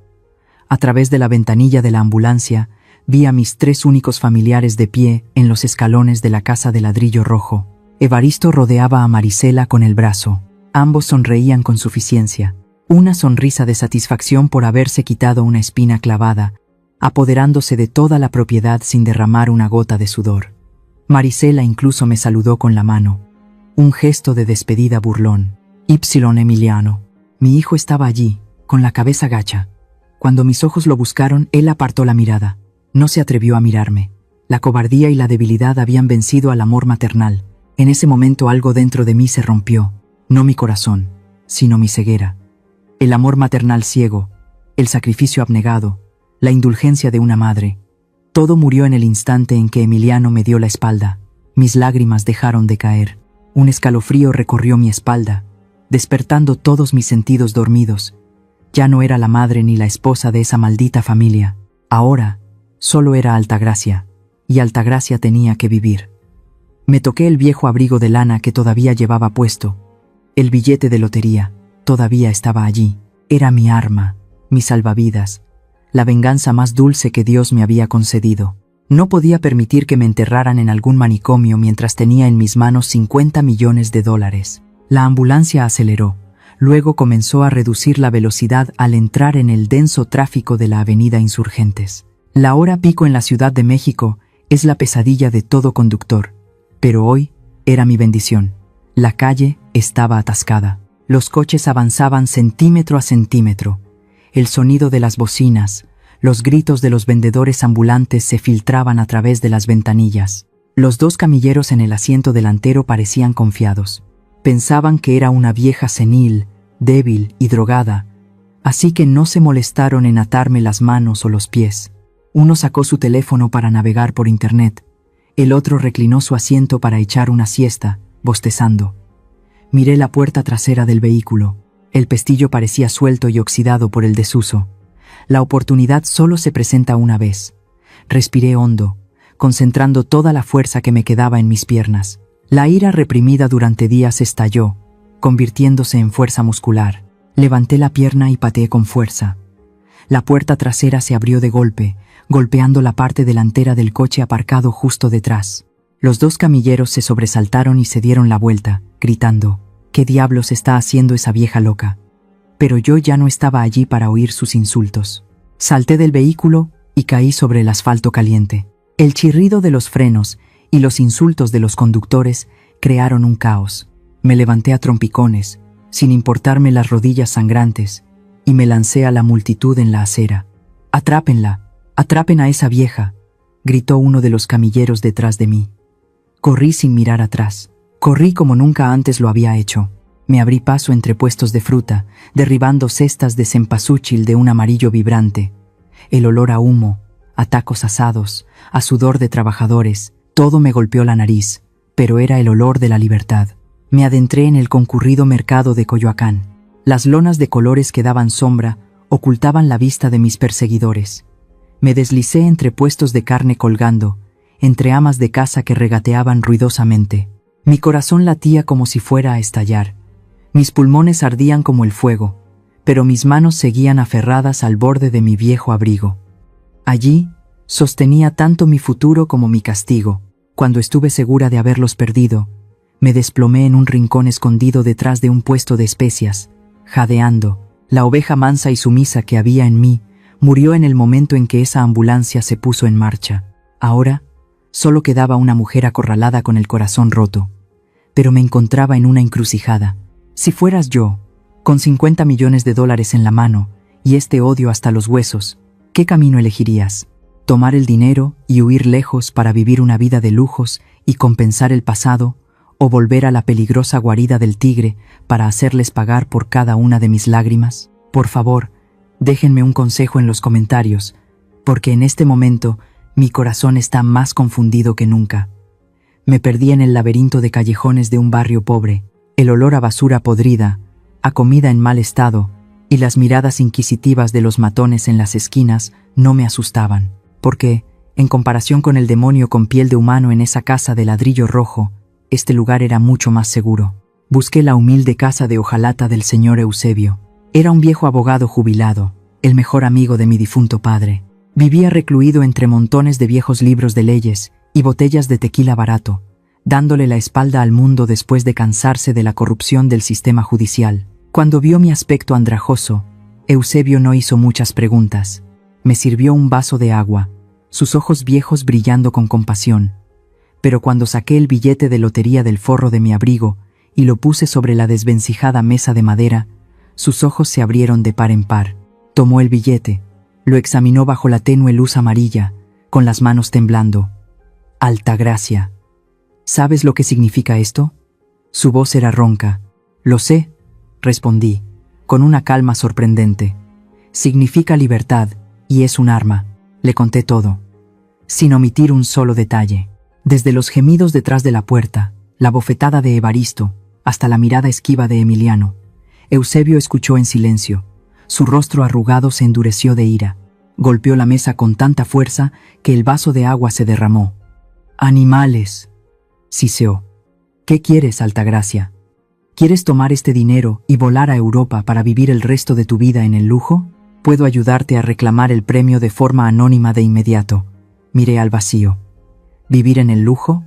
A través de la ventanilla de la ambulancia, vi a mis 3 únicos familiares de pie en los escalones de la casa de ladrillo rojo. Evaristo rodeaba a Marisela con el brazo. Ambos sonreían con suficiencia. Una sonrisa de satisfacción por haberse quitado una espina clavada, apoderándose de toda la propiedad sin derramar una gota de sudor. Marisela incluso me saludó con la mano. Un gesto de despedida burlón. Emiliano. Mi hijo estaba allí, con la cabeza gacha. Cuando mis ojos lo buscaron, él apartó la mirada. No se atrevió a mirarme. La cobardía y la debilidad habían vencido al amor maternal. En ese momento algo dentro de mí se rompió. No mi corazón, sino mi ceguera. El amor maternal ciego, el sacrificio abnegado, la indulgencia de una madre. Todo murió en el instante en que Emiliano me dio la espalda. Mis lágrimas dejaron de caer. Un escalofrío recorrió mi espalda, despertando todos mis sentidos dormidos. Ya no era la madre ni la esposa de esa maldita familia. Ahora, solo era Altagracia, y Altagracia tenía que vivir. Me toqué el viejo abrigo de lana que todavía llevaba puesto. El billete de lotería todavía estaba allí. Era mi arma, mi salvavidas, la venganza más dulce que Dios me había concedido. No podía permitir que me enterraran en algún manicomio mientras tenía en mis manos 50 millones de dólares. La ambulancia aceleró, luego comenzó a reducir la velocidad al entrar en el denso tráfico de la avenida Insurgentes. La hora pico en la Ciudad de México es la pesadilla de todo conductor, pero hoy era mi bendición. La calle estaba atascada. Los coches avanzaban centímetro a centímetro. El sonido de las bocinas, los gritos de los vendedores ambulantes se filtraban a través de las ventanillas. Los 2 camilleros en el asiento delantero parecían confiados. Pensaban que era una vieja senil, débil y drogada, así que no se molestaron en atarme las manos o los pies. Uno sacó su teléfono para navegar por internet. El otro reclinó su asiento para echar una siesta, bostezando. Miré la puerta trasera del vehículo. El pestillo parecía suelto y oxidado por el desuso. La oportunidad solo se presenta una vez. Respiré hondo, concentrando toda la fuerza que me quedaba en mis piernas. La ira reprimida durante días estalló, convirtiéndose en fuerza muscular. Levanté la pierna y pateé con fuerza. La puerta trasera se abrió de golpe, golpeando la parte delantera del coche aparcado justo detrás. Los 2 camilleros se sobresaltaron y se dieron la vuelta, gritando: ¿Qué diablos está haciendo esa vieja loca? Pero yo ya no estaba allí para oír sus insultos. Salté del vehículo y caí sobre el asfalto caliente. El chirrido de los frenos y los insultos de los conductores crearon un caos. Me levanté a trompicones, sin importarme las rodillas sangrantes, y me lancé a la multitud en la acera. «¡Atrápenla! ¡Atrapen a esa vieja!», gritó uno de los camilleros detrás de mí. Corrí sin mirar atrás. Corrí como nunca antes lo había hecho. Me abrí paso entre puestos de fruta, derribando cestas de cempasúchil de un amarillo vibrante. El olor a humo, a tacos asados, a sudor de trabajadores, todo me golpeó la nariz, pero era el olor de la libertad. Me adentré en el concurrido mercado de Coyoacán. Las lonas de colores que daban sombra ocultaban la vista de mis perseguidores. Me deslicé entre puestos de carne colgando, entre amas de casa que regateaban ruidosamente. Mi corazón latía como si fuera a estallar. Mis pulmones ardían como el fuego, pero mis manos seguían aferradas al borde de mi viejo abrigo. Allí sostenía tanto mi futuro como mi castigo. Cuando estuve segura de haberlos perdido, me desplomé en un rincón escondido detrás de un puesto de especias, jadeando. La oveja mansa y sumisa que había en mí murió en el momento en que esa ambulancia se puso en marcha. Ahora, Solo quedaba una mujer acorralada con el corazón roto. Pero me encontraba en una encrucijada. Si fueras yo, con $50 millones en la mano, y este odio hasta los huesos, ¿qué camino elegirías? ¿Tomar el dinero y huir lejos para vivir una vida de lujos y compensar el pasado, o volver a la peligrosa guarida del tigre para hacerles pagar por cada una de mis lágrimas? Por favor, déjenme un consejo en los comentarios, porque en este momento mi corazón está más confundido que nunca. Me perdí en el laberinto de callejones de un barrio pobre, el olor a basura podrida, a comida en mal estado, y las miradas inquisitivas de los matones en las esquinas no me asustaban, porque, en comparación con el demonio con piel de humano en esa casa de ladrillo rojo, este lugar era mucho más seguro. Busqué la humilde casa de hojalata del señor Eusebio. Era un viejo abogado jubilado, el mejor amigo de mi difunto padre. Vivía recluido entre montones de viejos libros de leyes y botellas de tequila barato, dándole la espalda al mundo después de cansarse de la corrupción del sistema judicial. Cuando vio mi aspecto andrajoso, Eusebio no hizo muchas preguntas. Me sirvió un vaso de agua, sus ojos viejos brillando con compasión. Pero cuando saqué el billete de lotería del forro de mi abrigo y lo puse sobre la desvencijada mesa de madera, sus ojos se abrieron de par en par. Tomó el billete, lo examinó bajo la tenue luz amarilla, con las manos temblando. Altagracia. ¿Sabes lo que significa esto? Su voz era ronca. Lo sé, respondí, con una calma sorprendente. Significa libertad, y es un arma. Le conté todo, sin omitir un solo detalle. Desde los gemidos detrás de la puerta, la bofetada de Evaristo, hasta la mirada esquiva de Emiliano, Eusebio escuchó en silencio. Su rostro arrugado se endureció de ira. Golpeó la mesa con tanta fuerza que el vaso de agua se derramó. «¡Animales!», siseó. «¿Qué quieres, Altagracia? ¿Quieres tomar este dinero y volar a Europa para vivir el resto de tu vida en el lujo? Puedo ayudarte a reclamar el premio de forma anónima de inmediato». Miré al vacío. ¿Vivir en el lujo?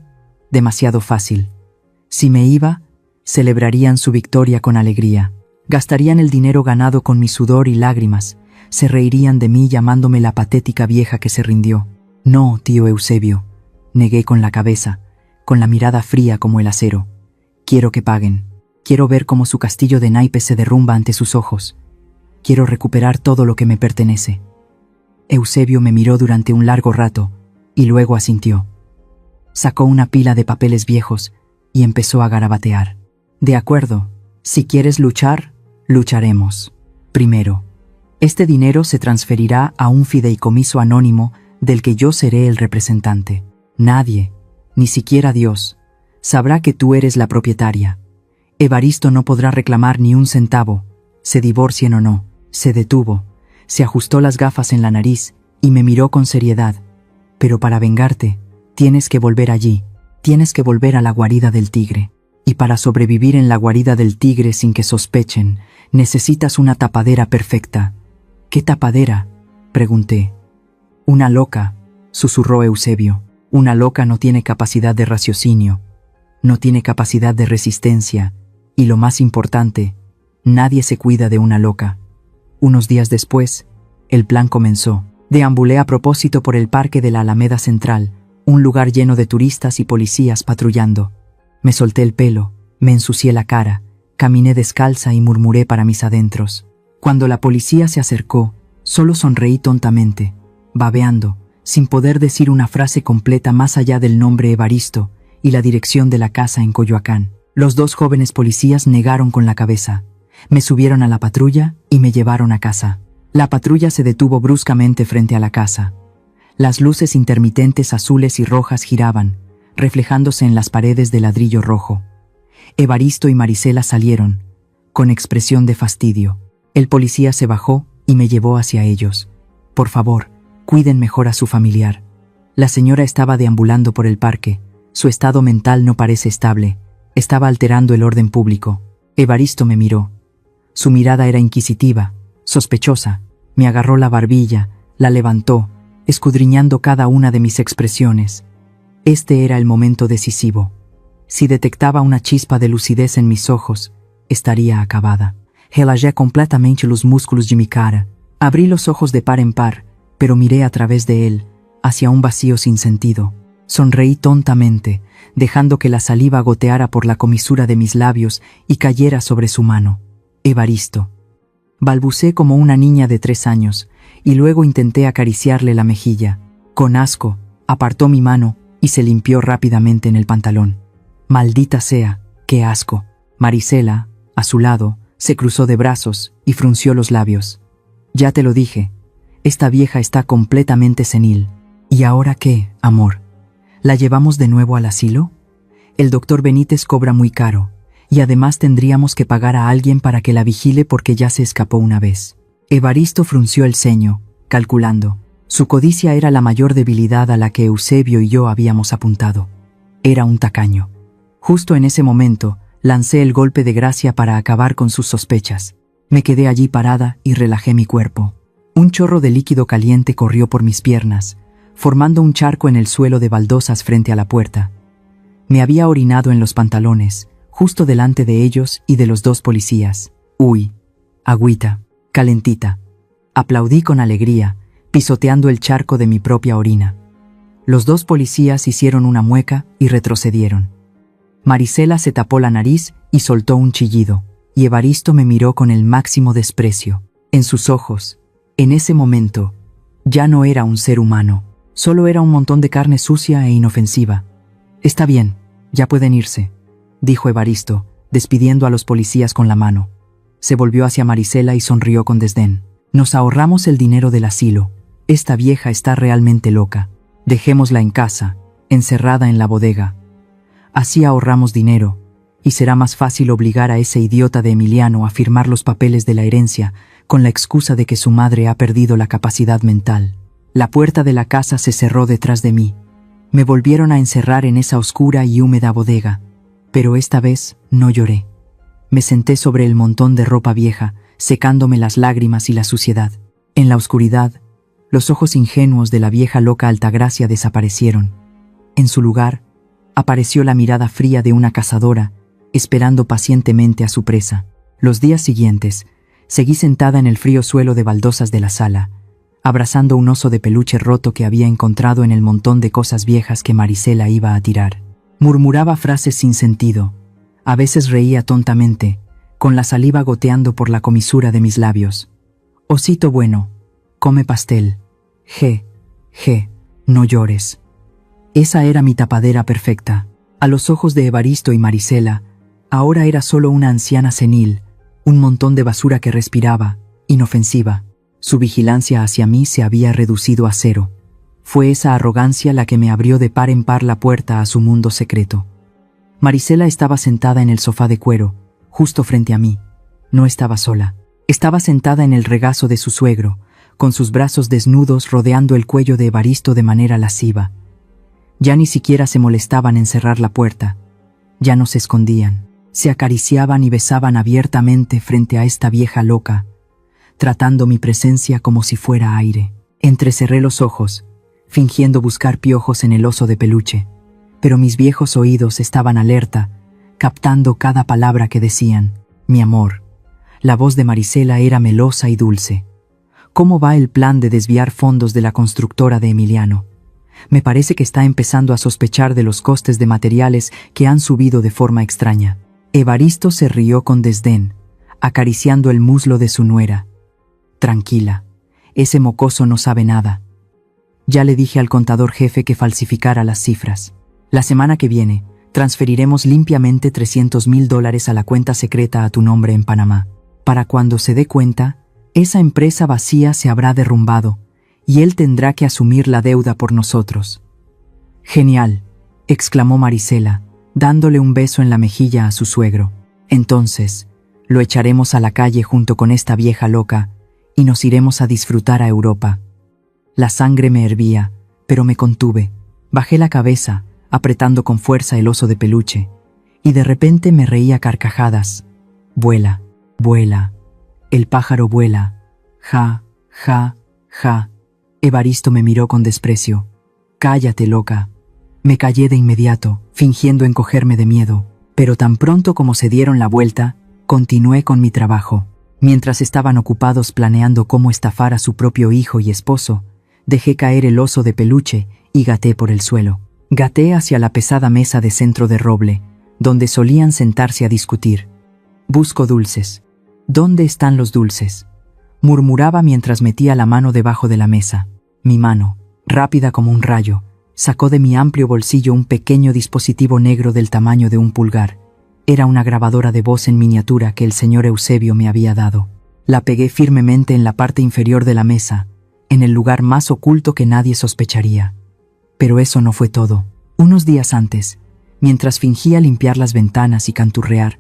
Demasiado fácil. Si me iba, celebrarían su victoria con alegría. Gastarían el dinero ganado con mi sudor y lágrimas. Se reirían de mí llamándome la patética vieja que se rindió. «No, tío Eusebio», negué con la cabeza, con la mirada fría como el acero. «Quiero que paguen. Quiero ver cómo su castillo de naipes se derrumba ante sus ojos. Quiero recuperar todo lo que me pertenece». Eusebio me miró durante un largo rato, y luego asintió. Sacó una pila de papeles viejos y empezó a garabatear. «De acuerdo, si quieres luchar, lucharemos. Primero, este dinero se transferirá a un fideicomiso anónimo del que yo seré el representante. Nadie, ni siquiera Dios, sabrá que tú eres la propietaria. Evaristo no podrá reclamar ni un centavo, se divorcien o no». Se detuvo, se ajustó las gafas en la nariz y me miró con seriedad. «Pero para vengarte, tienes que volver allí, tienes que volver a la guarida del tigre. Y para sobrevivir en la guarida del tigre sin que sospechen, necesitas una tapadera perfecta». «¿Qué tapadera?», pregunté. «Una loca», susurró Eusebio. «Una loca no tiene capacidad de raciocinio, no tiene capacidad de resistencia, y lo más importante, nadie se cuida de una loca». Unos días después, el plan comenzó. Deambulé a propósito por el parque de la Alameda Central, un lugar lleno de turistas y policías patrullando. Me solté el pelo, me ensucié la cara, caminé descalza y murmuré para mis adentros. Cuando la policía se acercó, solo sonreí tontamente, babeando, sin poder decir una frase completa más allá del nombre Evaristo y la dirección de la casa en Coyoacán. Los dos jóvenes policías negaron con la cabeza. Me subieron a la patrulla y me llevaron a casa. La patrulla se detuvo bruscamente frente a la casa. Las luces intermitentes azules y rojas giraban, reflejándose en las paredes de ladrillo rojo. Evaristo y Marisela salieron, con expresión de fastidio. El policía se bajó y me llevó hacia ellos. «Por favor, cuiden mejor a su familiar». La señora estaba deambulando por el parque. Su estado mental no parece estable. Estaba alterando el orden público. Evaristo me miró. Su mirada era inquisitiva, sospechosa. Me agarró la barbilla, la levantó, escudriñando cada una de mis expresiones. Este era el momento decisivo. Si detectaba una chispa de lucidez en mis ojos, estaría acabada. Relajé completamente los músculos de mi cara. Abrí los ojos de par en par, pero miré a través de él, hacia un vacío sin sentido. Sonreí tontamente, dejando que la saliva goteara por la comisura de mis labios y cayera sobre su mano. Evaristo. Balbuceé como una niña de 3 años, y luego intenté acariciarle la mejilla. Con asco, apartó mi mano y se limpió rápidamente en el pantalón. Maldita sea, qué asco. Marisela, a su lado, se cruzó de brazos y frunció los labios. Ya te lo dije, esta vieja está completamente senil. ¿Y ahora qué, amor? ¿La llevamos de nuevo al asilo? El doctor Benítez cobra muy caro, y además tendríamos que pagar a alguien para que la vigile porque ya se escapó una vez. Evaristo frunció el ceño, calculando. Su codicia era la mayor debilidad a la que Eusebio y yo habíamos apuntado. Era un tacaño. Justo en ese momento, lancé el golpe de gracia para acabar con sus sospechas. Me quedé allí parada y relajé mi cuerpo. Un chorro de líquido caliente corrió por mis piernas, formando un charco en el suelo de baldosas frente a la puerta. Me había orinado en los pantalones, justo delante de ellos y de los 2 policías. Uy, agüita, calentita. Aplaudí con alegría, pisoteando el charco de mi propia orina. Los 2 policías hicieron una mueca y retrocedieron. Marisela se tapó la nariz y soltó un chillido, y Evaristo me miró con el máximo desprecio. En sus ojos, en ese momento, ya no era un ser humano, solo era un montón de carne sucia e inofensiva. Está bien, ya pueden irse, dijo Evaristo, despidiendo a los policías con la mano. Se volvió hacia Marisela y sonrió con desdén. Nos ahorramos el dinero del asilo. Esta vieja está realmente loca. Dejémosla en casa, encerrada en la bodega. Así ahorramos dinero, y será más fácil obligar a ese idiota de Emiliano a firmar los papeles de la herencia con la excusa de que su madre ha perdido la capacidad mental. La puerta de la casa se cerró detrás de mí. Me volvieron a encerrar en esa oscura y húmeda bodega, pero esta vez no lloré. Me senté sobre el montón de ropa vieja, secándome las lágrimas y la suciedad. En la oscuridad, los ojos ingenuos de la vieja loca Altagracia desaparecieron. En su lugar, apareció la mirada fría de una cazadora, esperando pacientemente a su presa. Los días siguientes, seguí sentada en el frío suelo de baldosas de la sala, abrazando un oso de peluche roto que había encontrado en el montón de cosas viejas que Marisela iba a tirar. Murmuraba frases sin sentido. A veces reía tontamente, con la saliva goteando por la comisura de mis labios. Osito bueno, come pastel. No llores. Esa era mi tapadera perfecta. A los ojos de Evaristo y Marisela, ahora era solo una anciana senil, un montón de basura que respiraba, inofensiva. Su vigilancia hacia mí se había reducido a 0. Fue esa arrogancia la que me abrió de par en par la puerta a su mundo secreto. Marisela estaba sentada en el sofá de cuero, justo frente a mí. No estaba sola. Estaba sentada en el regazo de su suegro, con sus brazos desnudos rodeando el cuello de Evaristo de manera lasciva. Ya ni siquiera se molestaban en cerrar la puerta. Ya no se escondían. Se acariciaban y besaban abiertamente frente a esta vieja loca, tratando mi presencia como si fuera aire. Entrecerré los ojos, fingiendo buscar piojos en el oso de peluche, pero mis viejos oídos estaban alerta, captando cada palabra que decían. Mi amor. La voz de Marisela era melosa y dulce. ¿Cómo va el plan de desviar fondos de la constructora de Emiliano? Me parece que está empezando a sospechar de los costes de materiales que han subido de forma extraña. Evaristo se rió con desdén, acariciando el muslo de su nuera. Tranquila, ese mocoso no sabe nada. Ya le dije al contador jefe que falsificara las cifras. La semana que viene, transferiremos limpiamente $300,000 a la cuenta secreta a tu nombre en Panamá. Para cuando se dé cuenta, esa empresa vacía se habrá derrumbado y él tendrá que asumir la deuda por nosotros. Genial, exclamó Marisela, dándole un beso en la mejilla a su suegro. Entonces, lo echaremos a la calle junto con esta vieja loca y nos iremos a disfrutar a Europa. La sangre me hervía, pero me contuve. Bajé la cabeza, apretando con fuerza el oso de peluche, y de repente me reí a carcajadas. Vuela, vuela, el pájaro vuela. Ja. Evaristo me miró con desprecio. Cállate, loca. Me callé de inmediato, fingiendo encogerme de miedo, pero tan pronto como se dieron la vuelta, continué con mi trabajo. Mientras estaban ocupados planeando cómo estafar a su propio hijo y esposo, dejé caer el oso de peluche y gaté por el suelo. Gateé hacia la pesada mesa de centro de roble, donde solían sentarse a discutir. Busco dulces. ¿Dónde están los dulces? Murmuraba mientras metía la mano debajo de la mesa. Mi mano, rápida como un rayo, sacó de mi amplio bolsillo un pequeño dispositivo negro del tamaño de un pulgar. Era una grabadora de voz en miniatura que el señor Eusebio me había dado. La pegué firmemente en la parte inferior de la mesa, en el lugar más oculto que nadie sospecharía. Pero eso no fue todo. Unos días antes, mientras fingía limpiar las ventanas y canturrear,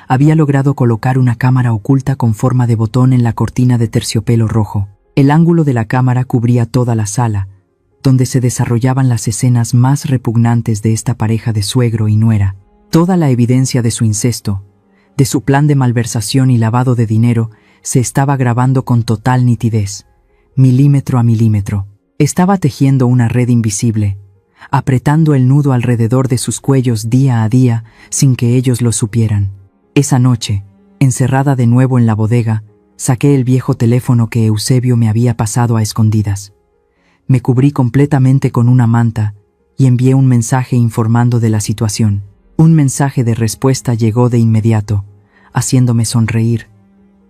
había logrado colocar una cámara oculta con forma de botón en la cortina de terciopelo rojo. El ángulo de la cámara cubría toda la sala, donde se desarrollaban las escenas más repugnantes de esta pareja de suegro y nuera. Toda la evidencia de su incesto, de su plan de malversación y lavado de dinero, se estaba grabando con total nitidez, milímetro a milímetro. Estaba tejiendo una red invisible, apretando el nudo alrededor de sus cuellos día a día sin que ellos lo supieran. Esa noche, encerrada de nuevo en la bodega, saqué el viejo teléfono que Eusebio me había pasado a escondidas. Me cubrí completamente con una manta y envié un mensaje informando de la situación. Un mensaje de respuesta llegó de inmediato, haciéndome sonreír.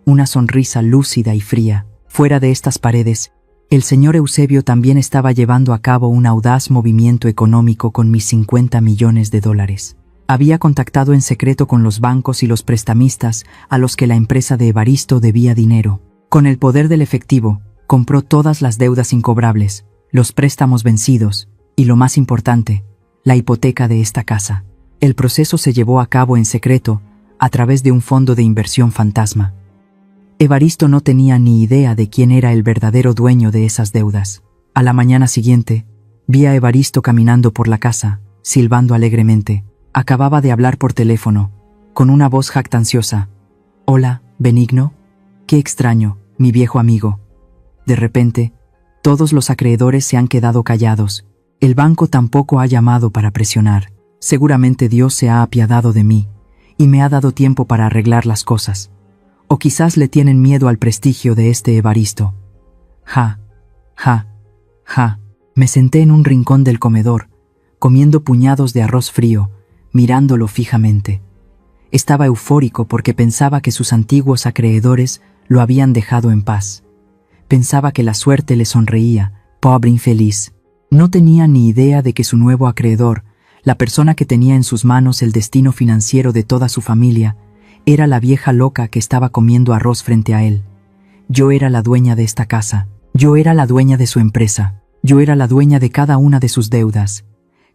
Una sonrisa lúcida y fría. Fuera de estas paredes, el señor Eusebio también estaba llevando a cabo un audaz movimiento económico con mis 50 millones de dólares. Había contactado en secreto con los bancos y los prestamistas a los que la empresa de Evaristo debía dinero. Con el poder del efectivo, compró todas las deudas incobrables, los préstamos vencidos y, lo más importante, la hipoteca de esta casa. El proceso se llevó a cabo en secreto a través de un fondo de inversión fantasma. Evaristo no tenía ni idea de quién era el verdadero dueño de esas deudas. A la mañana siguiente, vi a Evaristo caminando por la casa, silbando alegremente. Acababa de hablar por teléfono, con una voz jactanciosa. «Hola, Benigno. Qué extraño, mi viejo amigo». De repente, todos los acreedores se han quedado callados. El banco tampoco ha llamado para presionar. Seguramente Dios se ha apiadado de mí y me ha dado tiempo para arreglar las cosas. O quizás le tienen miedo al prestigio de este Evaristo. Ja, ja, ja. Me senté en un rincón del comedor, comiendo puñados de arroz frío, mirándolo fijamente. Estaba eufórico porque pensaba que sus antiguos acreedores lo habían dejado en paz. Pensaba que la suerte le sonreía, pobre infeliz. No tenía ni idea de que su nuevo acreedor, la persona que tenía en sus manos el destino financiero de toda su familia, era la vieja loca que estaba comiendo arroz frente a él. Yo era la dueña de esta casa. Yo era la dueña de su empresa. Yo era la dueña de cada una de sus deudas.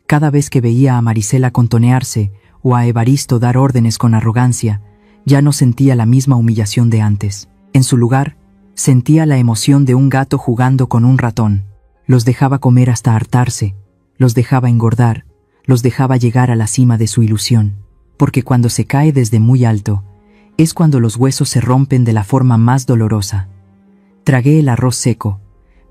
Cada vez que veía a Marisela contonearse o a Evaristo dar órdenes con arrogancia, ya no sentía la misma humillación de antes. En su lugar, sentía la emoción de un gato jugando con un ratón. Los dejaba comer hasta hartarse, los dejaba engordar, los dejaba llegar a la cima de su ilusión. Porque cuando se cae desde muy alto, es cuando los huesos se rompen de la forma más dolorosa. Tragué el arroz seco,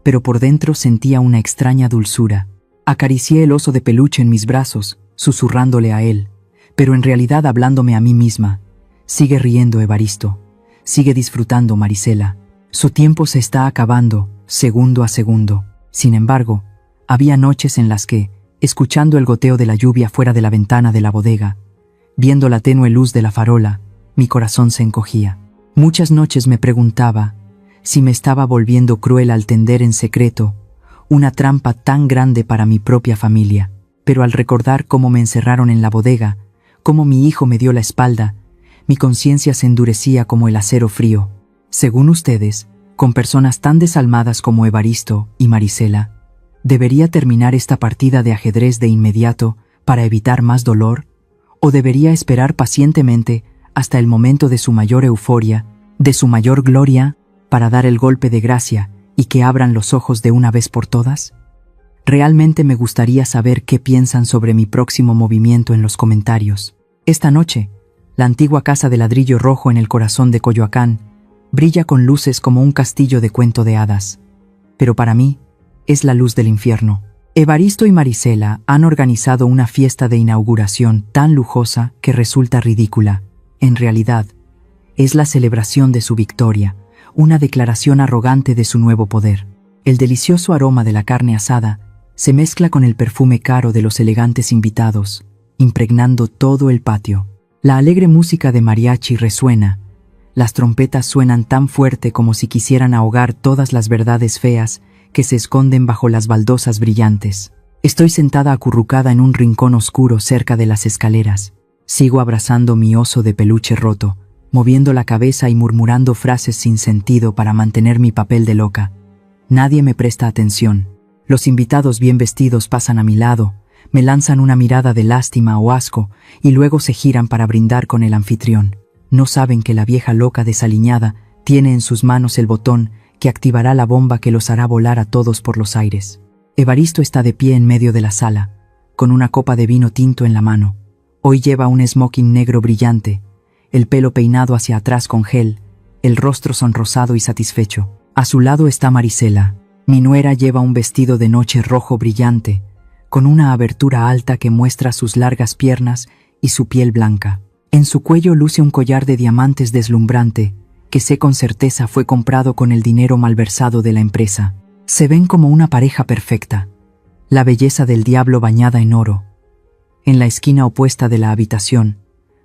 pero por dentro sentía una extraña dulzura. Acaricié el oso de peluche en mis brazos, susurrándole a él, pero en realidad hablándome a mí misma. Sigue riendo, Evaristo. Sigue disfrutando, Marisela. Su tiempo se está acabando, segundo a segundo. Sin embargo, había noches en las que, escuchando el goteo de la lluvia fuera de la ventana de la bodega, viendo la tenue luz de la farola, mi corazón se encogía. Muchas noches me preguntaba si me estaba volviendo cruel al tender en secreto una trampa tan grande para mi propia familia. Pero al recordar cómo me encerraron en la bodega, cómo mi hijo me dio la espalda, mi conciencia se endurecía como el acero frío. Según ustedes, con personas tan desalmadas como Evaristo y Marisela, ¿debería terminar esta partida de ajedrez de inmediato para evitar más dolor? ¿O debería esperar pacientemente hasta el momento de su mayor euforia, de su mayor gloria, para dar el golpe de gracia y que abran los ojos de una vez por todas? Realmente me gustaría saber qué piensan sobre mi próximo movimiento en los comentarios. Esta noche, la antigua casa de ladrillo rojo en el corazón de Coyoacán brilla con luces como un castillo de cuento de hadas. Pero para mí, es la luz del infierno. Evaristo y Marisela han organizado una fiesta de inauguración tan lujosa que resulta ridícula. En realidad, es la celebración de su victoria, una declaración arrogante de su nuevo poder. El delicioso aroma de la carne asada Se mezcla con el perfume caro de los elegantes invitados, impregnando todo el patio. La alegre música de mariachi resuena. Las trompetas suenan tan fuerte como si quisieran ahogar todas las verdades feas que se esconden bajo las baldosas brillantes. Estoy sentada acurrucada en un rincón oscuro cerca de las escaleras. Sigo abrazando mi oso de peluche roto, moviendo la cabeza y murmurando frases sin sentido para mantener mi papel de loca. Nadie me presta atención. Los invitados bien vestidos pasan a mi lado, me lanzan una mirada de lástima o asco y luego se giran para brindar con el anfitrión. No saben que la vieja loca desaliñada tiene en sus manos el botón que activará la bomba que los hará volar a todos por los aires. Evaristo está de pie en medio de la sala, con una copa de vino tinto en la mano. Hoy lleva un smoking negro brillante, el pelo peinado hacia atrás con gel, el rostro sonrosado y satisfecho. A su lado está Marisela. Mi nuera lleva un vestido de noche rojo brillante, con una abertura alta que muestra sus largas piernas y su piel blanca. En su cuello luce un collar de diamantes deslumbrante, que sé con certeza fue comprado con el dinero malversado de la empresa. Se ven como una pareja perfecta, la belleza del diablo bañada en oro. En la esquina opuesta de la habitación,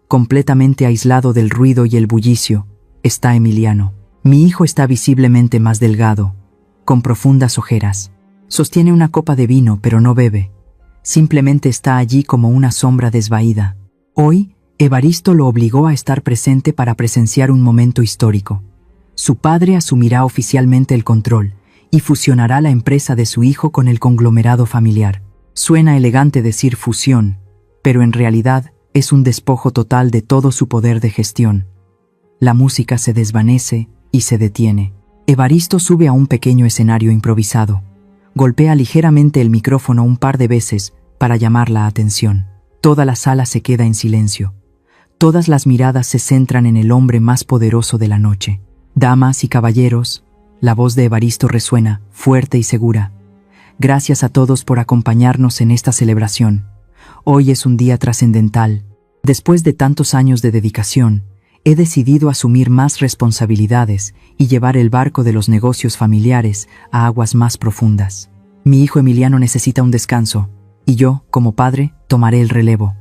completamente aislado del ruido y el bullicio, está Emiliano. Mi hijo está visiblemente más delgado, con profundas ojeras. Sostiene una copa de vino pero no bebe. Simplemente está allí como una sombra desvaída. Hoy, Evaristo lo obligó a estar presente para presenciar un momento histórico. Su padre asumirá oficialmente el control y fusionará la empresa de su hijo con el conglomerado familiar. Suena elegante decir fusión, pero en realidad es un despojo total de todo su poder de gestión. La música se desvanece y se detiene. Evaristo sube a un pequeño escenario improvisado. Golpea ligeramente el micrófono un par de veces para llamar la atención. Toda la sala se queda en silencio. Todas las miradas se centran en el hombre más poderoso de la noche. Damas y caballeros, la voz de Evaristo resuena, fuerte y segura. Gracias a todos por acompañarnos en esta celebración. Hoy es un día trascendental. Después de tantos años de dedicación, he decidido asumir más responsabilidades y llevar el barco de los negocios familiares a aguas más profundas. Mi hijo Emiliano necesita un descanso, y yo, como padre, tomaré el relevo.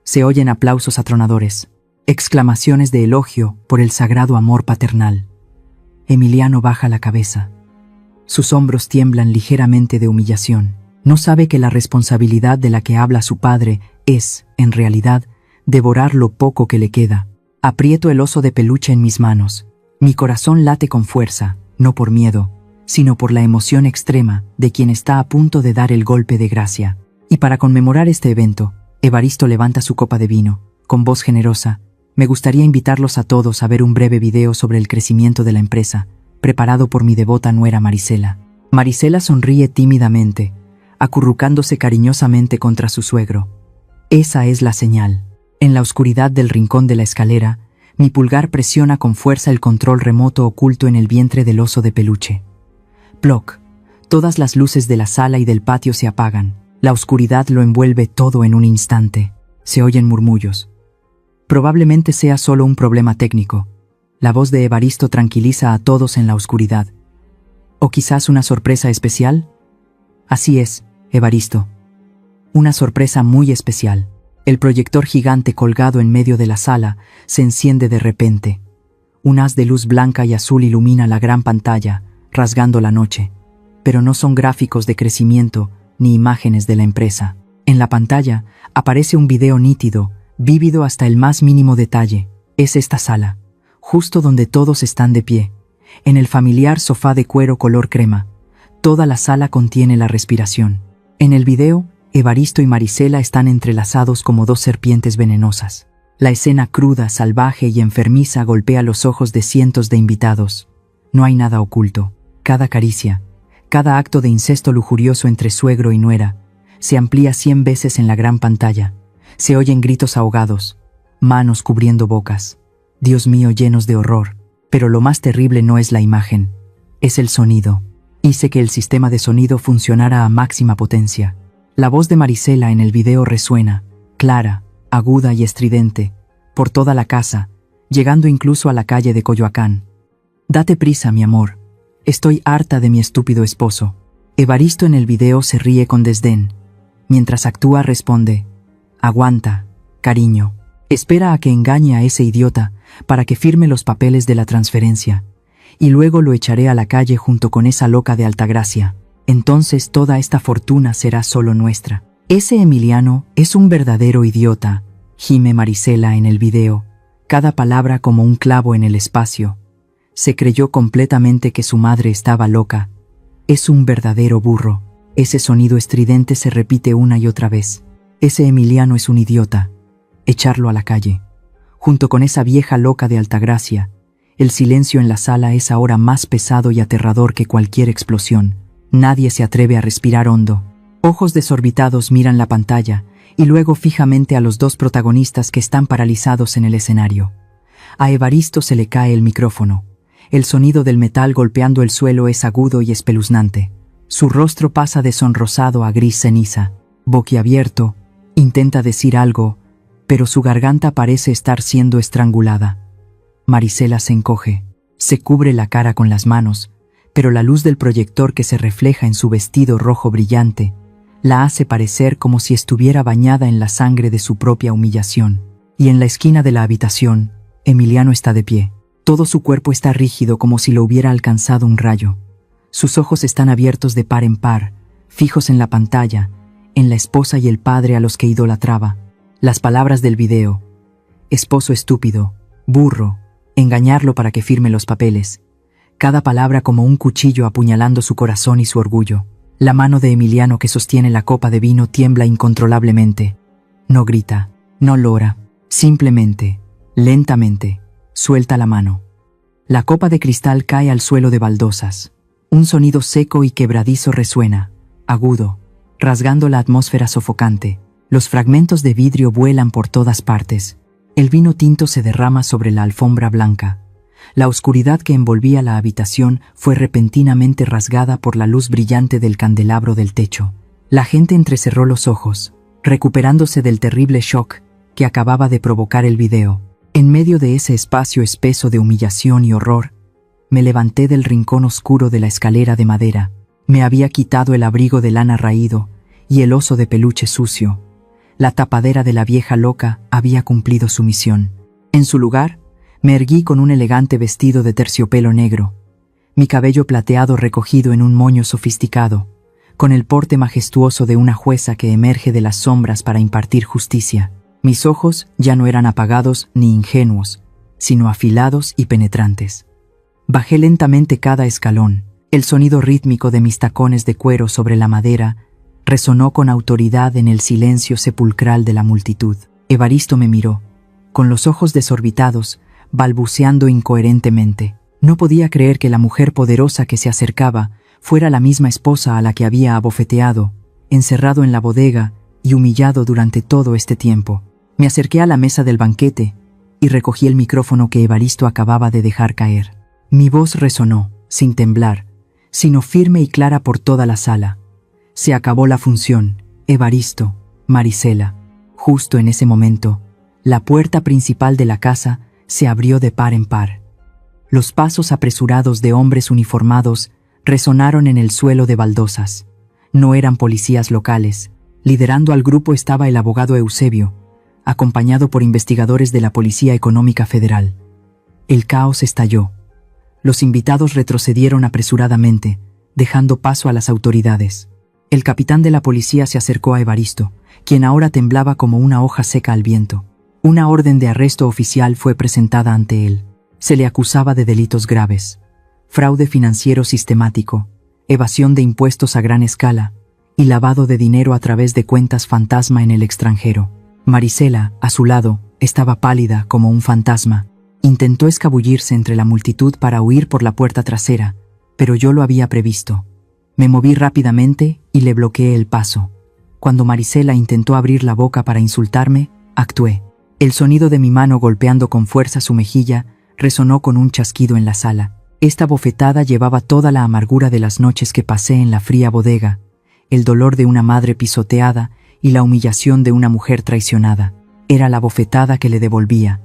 Se oyen aplausos atronadores, exclamaciones de elogio por el sagrado amor paternal. Emiliano baja la cabeza. Sus hombros tiemblan ligeramente de humillación. No sabe que la responsabilidad de la que habla su padre es, en realidad, devorar lo poco que le queda. Aprieto el oso de peluche en mis manos. Mi corazón late con fuerza, no por miedo, sino por la emoción extrema de quien está a punto de dar el golpe de gracia. Y para conmemorar este evento, Evaristo levanta su copa de vino. Con voz generosa, me gustaría invitarlos a todos a ver un breve video sobre el crecimiento de la empresa, preparado por mi devota nuera Marisela. Marisela sonríe tímidamente, acurrucándose cariñosamente contra su suegro. Esa es la señal. En la oscuridad del rincón de la escalera, mi pulgar presiona con fuerza el control remoto oculto en el vientre del oso de peluche. Ploc. Todas las luces de la sala y del patio se apagan. La oscuridad lo envuelve todo en un instante. Se oyen murmullos. Probablemente sea solo un problema técnico. La voz de Evaristo tranquiliza a todos en la oscuridad. ¿O quizás una sorpresa especial? Así es, Evaristo. Una sorpresa muy especial. El proyector gigante colgado en medio de la sala se enciende de repente. Un haz de luz blanca y azul ilumina la gran pantalla, rasgando la noche. Pero no son gráficos de crecimiento ni imágenes de la empresa. En la pantalla aparece un video nítido, vívido hasta el más mínimo detalle. Es esta sala, justo donde todos están de pie, en el familiar sofá de cuero color crema. Toda la sala contiene la respiración. En el video, Evaristo y Marisela están entrelazados como dos serpientes venenosas. La escena cruda, salvaje y enfermiza golpea los ojos de cientos de invitados. No hay nada oculto. Cada caricia, cada acto de incesto lujurioso entre suegro y nuera, se amplía 100 veces en la gran pantalla. Se oyen gritos ahogados, manos cubriendo bocas. Dios mío, llenos de horror. Pero lo más terrible no es la imagen, es el sonido. Hice que el sistema de sonido funcionara a máxima potencia. La voz de Marisela en el video resuena, clara, aguda y estridente, por toda la casa, llegando incluso a la calle de Coyoacán. Date prisa, mi amor. Estoy harta de mi estúpido esposo. Evaristo en el video se ríe con desdén. Mientras actúa responde: aguanta, cariño. Espera a que engañe a ese idiota para que firme los papeles de la transferencia. Y luego lo echaré a la calle junto con esa loca de Altagracia. Entonces toda esta fortuna será solo nuestra. Ese Emiliano es un verdadero idiota, gime Marisela en el video, cada palabra como un clavo en el espacio. Se creyó completamente que su madre estaba loca. Es un verdadero burro. Ese sonido estridente se repite una y otra vez. Ese Emiliano es un idiota. Echarlo a la calle. Junto con esa vieja loca de Altagracia, el silencio en la sala es ahora más pesado y aterrador que cualquier explosión. Nadie se atreve a respirar hondo. Ojos desorbitados miran la pantalla y luego fijamente a los dos protagonistas que están paralizados en el escenario. A Evaristo se le cae el micrófono. El sonido del metal golpeando el suelo es agudo y espeluznante. Su rostro pasa de sonrosado a gris ceniza. Boquiabierto, intenta decir algo, pero su garganta parece estar siendo estrangulada. Marisela se encoge, se cubre la cara con las manos, pero la luz del proyector que se refleja en su vestido rojo brillante la hace parecer como si estuviera bañada en la sangre de su propia humillación. Y en la esquina de la habitación, Emiliano está de pie. Todo su cuerpo está rígido como si lo hubiera alcanzado un rayo. Sus ojos están abiertos de par en par, fijos en la pantalla, en la esposa y el padre a los que idolatraba. Las palabras del video: esposo estúpido, burro, engañarlo para que firme los papeles. Cada palabra como un cuchillo apuñalando su corazón y su orgullo. La mano de Emiliano que sostiene la copa de vino tiembla incontrolablemente. No grita, no llora, simplemente, lentamente, suelta la mano. La copa de cristal cae al suelo de baldosas. Un sonido seco y quebradizo resuena, agudo, rasgando la atmósfera sofocante. Los fragmentos de vidrio vuelan por todas partes. El vino tinto se derrama sobre la alfombra blanca. La oscuridad que envolvía la habitación fue repentinamente rasgada por la luz brillante del candelabro del techo. La gente entrecerró los ojos, recuperándose del terrible shock que acababa de provocar el video. En medio de ese espacio espeso de humillación y horror, me levanté del rincón oscuro de la escalera de madera. Me había quitado el abrigo de lana raído y el oso de peluche sucio. La tapadera de la vieja loca había cumplido su misión. En su lugar, me erguí con un elegante vestido de terciopelo negro, mi cabello plateado recogido en un moño sofisticado, con el porte majestuoso de una jueza que emerge de las sombras para impartir justicia. Mis ojos ya no eran apagados ni ingenuos, sino afilados y penetrantes. Bajé lentamente cada escalón. El sonido rítmico de mis tacones de cuero sobre la madera resonó con autoridad en el silencio sepulcral de la multitud. Evaristo me miró, con los ojos desorbitados, balbuceando incoherentemente. No podía creer que la mujer poderosa que se acercaba fuera la misma esposa a la que había abofeteado, encerrado en la bodega y humillado durante todo este tiempo. Me acerqué a la mesa del banquete y recogí el micrófono que Evaristo acababa de dejar caer. Mi voz resonó, sin temblar, sino firme y clara por toda la sala. Se acabó la función, Evaristo, Marisela. Justo en ese momento, la puerta principal de la casa se abrió de par en par. Los pasos apresurados de hombres uniformados resonaron en el suelo de baldosas. No eran policías locales. Liderando al grupo estaba el abogado Eusebio, acompañado por investigadores de la Policía Económica Federal. El caos estalló. Los invitados retrocedieron apresuradamente, dejando paso a las autoridades. El capitán de la policía se acercó a Evaristo, quien ahora temblaba como una hoja seca al viento. Una orden de arresto oficial fue presentada ante él. Se le acusaba de delitos graves: fraude financiero sistemático, evasión de impuestos a gran escala y lavado de dinero a través de cuentas fantasma en el extranjero. Marisela, a su lado, estaba pálida como un fantasma. Intentó escabullirse entre la multitud para huir por la puerta trasera, pero yo lo había previsto. Me moví rápidamente y le bloqueé el paso. Cuando Marisela intentó abrir la boca para insultarme, actué. El sonido de mi mano golpeando con fuerza su mejilla resonó con un chasquido en la sala. Esta bofetada llevaba toda la amargura de las noches que pasé en la fría bodega, el dolor de una madre pisoteada y la humillación de una mujer traicionada. Era la bofetada que le devolvía,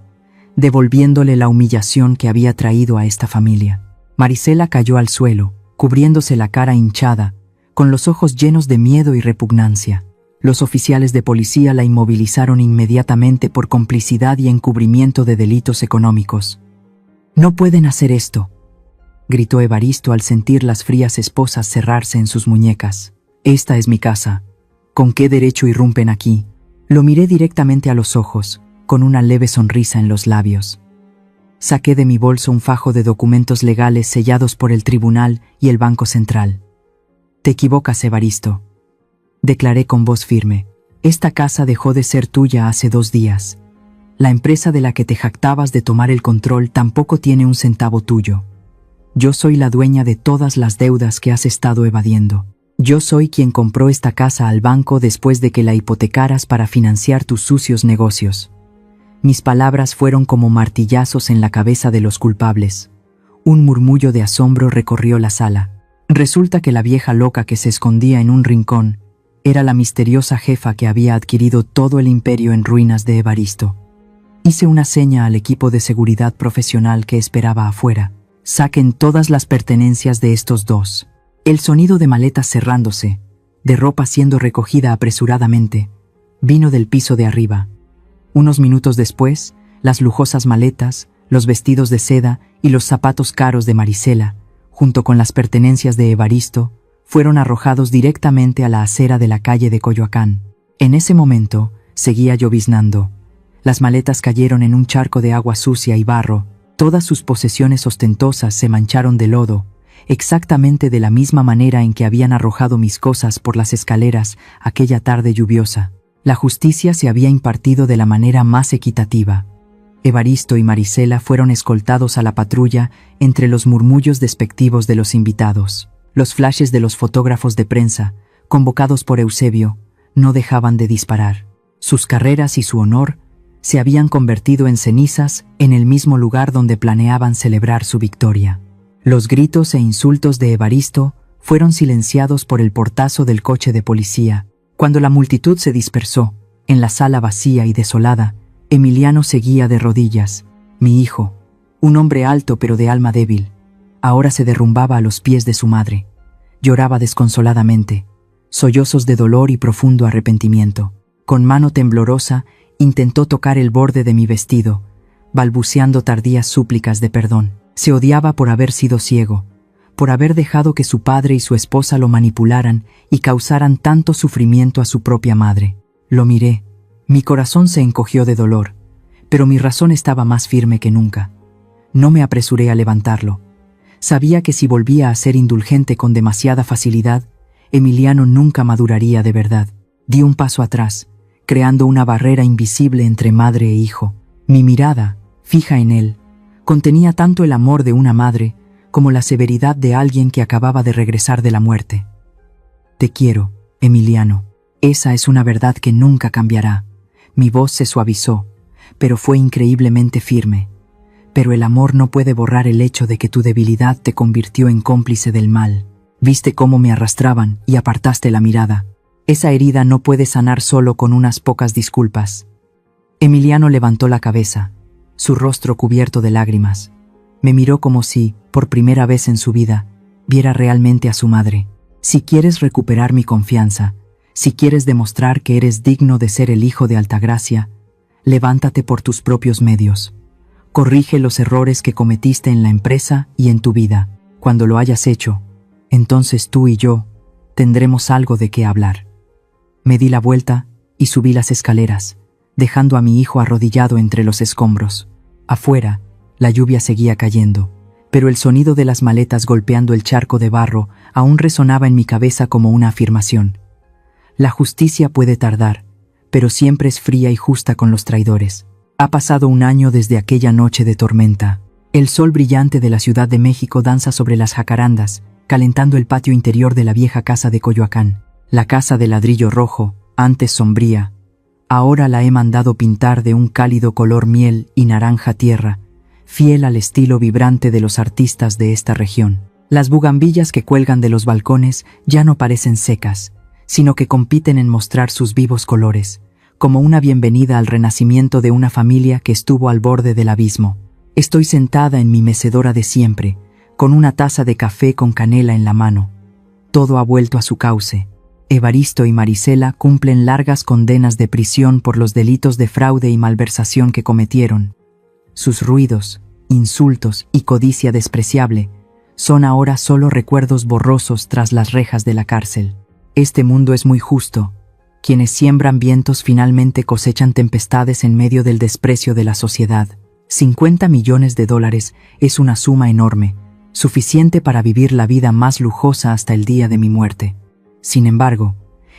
devolviéndole la humillación que había traído a esta familia. Marisela cayó al suelo, cubriéndose la cara hinchada, con los ojos llenos de miedo y repugnancia. Los oficiales de policía la inmovilizaron inmediatamente por complicidad y encubrimiento de delitos económicos. «No pueden hacer esto», gritó Evaristo al sentir las frías esposas cerrarse en sus muñecas. «Esta es mi casa. ¿Con qué derecho irrumpen aquí?». Lo miré directamente a los ojos, con una leve sonrisa en los labios. Saqué de mi bolso un fajo de documentos legales sellados por el tribunal y el Banco Central. «Te equivocas, Evaristo», declaré con voz firme. «Esta casa dejó de ser tuya hace 2 días. La empresa de la que te jactabas de tomar el control tampoco tiene un centavo tuyo. Yo soy la dueña de todas las deudas que has estado evadiendo. Yo soy quien compró esta casa al banco después de que la hipotecaras para financiar tus sucios negocios». Mis palabras fueron como martillazos en la cabeza de los culpables. Un murmullo de asombro recorrió la sala. Resulta que la vieja loca que se escondía en un rincón era la misteriosa jefa que había adquirido todo el imperio en ruinas de Evaristo. Hice una seña al equipo de seguridad profesional que esperaba afuera. «Saquen todas las pertenencias de estos dos». El sonido de maletas cerrándose, de ropa siendo recogida apresuradamente, vino del piso de arriba. Unos minutos después, las lujosas maletas, los vestidos de seda y los zapatos caros de Marisela, junto con las pertenencias de Evaristo, fueron arrojados directamente a la acera de la calle de Coyoacán. En ese momento, seguía lloviznando. Las maletas cayeron en un charco de agua sucia y barro. Todas sus posesiones ostentosas se mancharon de lodo, exactamente de la misma manera en que habían arrojado mis cosas por las escaleras aquella tarde lluviosa. La justicia se había impartido de la manera más equitativa. Evaristo y Marisela fueron escoltados a la patrulla entre los murmullos despectivos de los invitados. Los flashes de los fotógrafos de prensa, convocados por Eusebio, no dejaban de disparar. Sus carreras y su honor se habían convertido en cenizas en el mismo lugar donde planeaban celebrar su victoria. Los gritos e insultos de Evaristo fueron silenciados por el portazo del coche de policía. Cuando la multitud se dispersó, en la sala vacía y desolada, Emiliano seguía de rodillas. Mi hijo, un hombre alto pero de alma débil, ahora se derrumbaba a los pies de su madre. Lloraba desconsoladamente, sollozos de dolor y profundo arrepentimiento. Con mano temblorosa, intentó tocar el borde de mi vestido, balbuceando tardías súplicas de perdón. Se odiaba por haber sido ciego, por haber dejado que su padre y su esposa lo manipularan y causaran tanto sufrimiento a su propia madre. Lo miré. Mi corazón se encogió de dolor, pero mi razón estaba más firme que nunca. No me apresuré a levantarlo. Sabía que si volvía a ser indulgente con demasiada facilidad, Emiliano nunca maduraría de verdad. Di un paso atrás, creando una barrera invisible entre madre e hijo. Mi mirada, fija en él, contenía tanto el amor de una madre como la severidad de alguien que acababa de regresar de la muerte. «Te quiero, Emiliano. Esa es una verdad que nunca cambiará». Mi voz se suavizó, pero fue increíblemente firme. «Pero el amor no puede borrar el hecho de que tu debilidad te convirtió en cómplice del mal. Viste cómo me arrastraban y apartaste la mirada. Esa herida no puede sanar solo con unas pocas disculpas». Emiliano levantó la cabeza, su rostro cubierto de lágrimas. Me miró como si, por primera vez en su vida, viera realmente a su madre. «Si quieres recuperar mi confianza, si quieres demostrar que eres digno de ser el hijo de Altagracia, levántate por tus propios medios. Corrige los errores que cometiste en la empresa y en tu vida. Cuando lo hayas hecho, entonces tú y yo tendremos algo de qué hablar». Me di la vuelta y subí las escaleras, dejando a mi hijo arrodillado entre los escombros. Afuera, la lluvia seguía cayendo, pero el sonido de las maletas golpeando el charco de barro aún resonaba en mi cabeza como una afirmación. La justicia puede tardar, pero siempre es fría y justa con los traidores. Ha pasado 1 año desde aquella noche de tormenta. El sol brillante de la Ciudad de México danza sobre las jacarandas, calentando el patio interior de la vieja casa de Coyoacán. La casa de ladrillo rojo, antes sombría, ahora la he mandado pintar de un cálido color miel y naranja tierra, fiel al estilo vibrante de los artistas de esta región. Las bugambillas que cuelgan de los balcones ya no parecen secas, sino que compiten en mostrar sus vivos colores, como una bienvenida al renacimiento de una familia que estuvo al borde del abismo. Estoy sentada en mi mecedora de siempre, con una taza de café con canela en la mano. todo ha vuelto a su cauce. Evaristo y Marisela cumplen largas condenas de prisión por los delitos de fraude y malversación que cometieron. Sus ruidos, insultos y codicia despreciable son ahora solo recuerdos borrosos tras las rejas de la cárcel. Este mundo es muy justo. Quienes siembran vientos finalmente cosechan tempestades en medio del desprecio de la sociedad. $50 millones es una suma enorme, suficiente para vivir la vida más lujosa hasta el día de mi muerte. Sin embargo,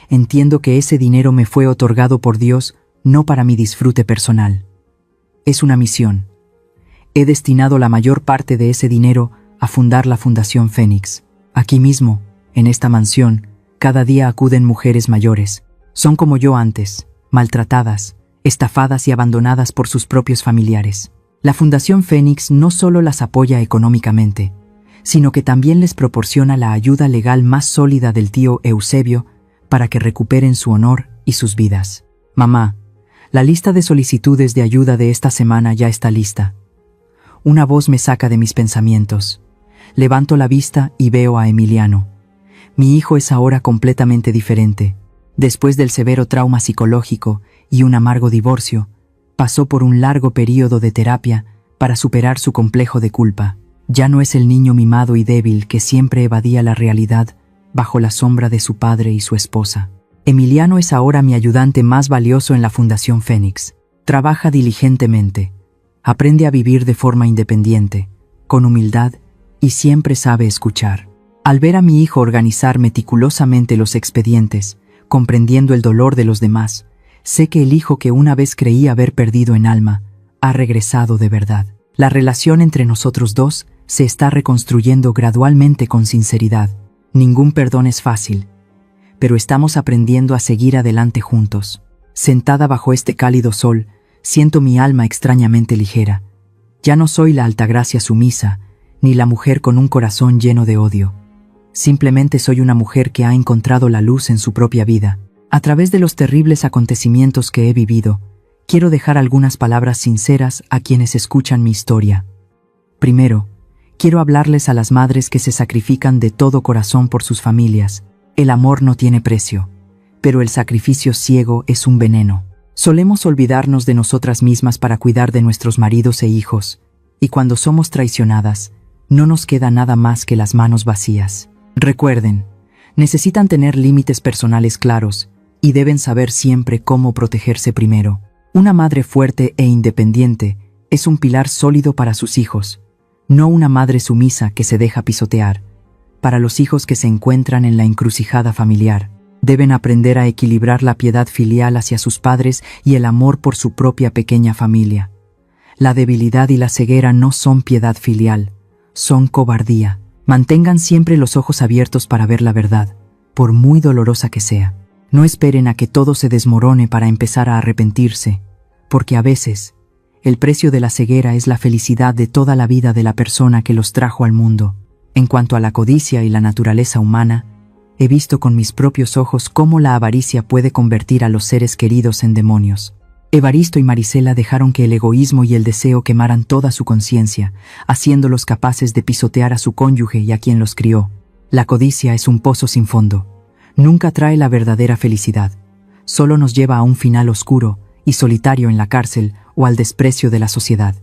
entiendo que ese dinero me fue otorgado por Dios no para mi disfrute personal. Es una misión. He destinado la mayor parte de ese dinero a fundar la Fundación Fénix. Aquí mismo, en esta mansión, cada día acuden mujeres mayores. Son como yo antes, maltratadas, estafadas y abandonadas por sus propios familiares. La Fundación Fénix no solo las apoya económicamente, sino que también les proporciona la ayuda legal más sólida del tío Eusebio para que recuperen su honor y sus vidas. Mamá, la lista de solicitudes de ayuda de esta semana ya está lista. Una voz me saca de mis pensamientos. Levanto la vista y veo a Emiliano. Mi hijo es ahora completamente diferente. Después del severo trauma psicológico y un amargo divorcio, pasó por un largo período de terapia para superar su complejo de culpa. Ya no es el niño mimado y débil que siempre evadía la realidad bajo la sombra de su padre y su esposa. Emiliano es ahora mi ayudante más valioso en la Fundación Fénix. Trabaja diligentemente, aprende a vivir de forma independiente, con humildad y siempre sabe escuchar. Al ver a mi hijo organizar meticulosamente los expedientes, comprendiendo el dolor de los demás, sé que el hijo que una vez creí haber perdido en alma, ha regresado de verdad. La relación entre nosotros dos se está reconstruyendo gradualmente con sinceridad. Ningún perdón es fácil, pero estamos aprendiendo a seguir adelante juntos. Sentada bajo este cálido sol, siento mi alma extrañamente ligera. Ya no soy la Altagracia sumisa, ni la mujer con un corazón lleno de odio. Simplemente soy una mujer que ha encontrado la luz en su propia vida. A través de los terribles acontecimientos que he vivido, quiero dejar algunas palabras sinceras a quienes escuchan mi historia. Primero, quiero hablarles a las madres que se sacrifican de todo corazón por sus familias. El amor no tiene precio, pero el sacrificio ciego es un veneno. Solemos olvidarnos de nosotras mismas para cuidar de nuestros maridos e hijos, y cuando somos traicionadas, no nos queda nada más que las manos vacías. Recuerden, necesitan tener límites personales claros y deben saber siempre cómo protegerse primero. Una madre fuerte e independiente es un pilar sólido para sus hijos, no una madre sumisa que se deja pisotear. Para los hijos que se encuentran en la encrucijada familiar, deben aprender a equilibrar la piedad filial hacia sus padres y el amor por su propia pequeña familia. La debilidad y la ceguera no son piedad filial, son cobardía. Mantengan siempre los ojos abiertos para ver la verdad, por muy dolorosa que sea. No esperen a que todo se desmorone para empezar a arrepentirse, porque a veces, el precio de la ceguera es la felicidad de toda la vida de la persona que los trajo al mundo. En cuanto a la codicia y la naturaleza humana, he visto con mis propios ojos cómo la avaricia puede convertir a los seres queridos en demonios. Evaristo y Marisela dejaron que el egoísmo y el deseo quemaran toda su conciencia, haciéndolos capaces de pisotear a su cónyuge y a quien los crió. La codicia es un pozo sin fondo. Nunca trae la verdadera felicidad. Solo nos lleva a un final oscuro y solitario en la cárcel o al desprecio de la sociedad.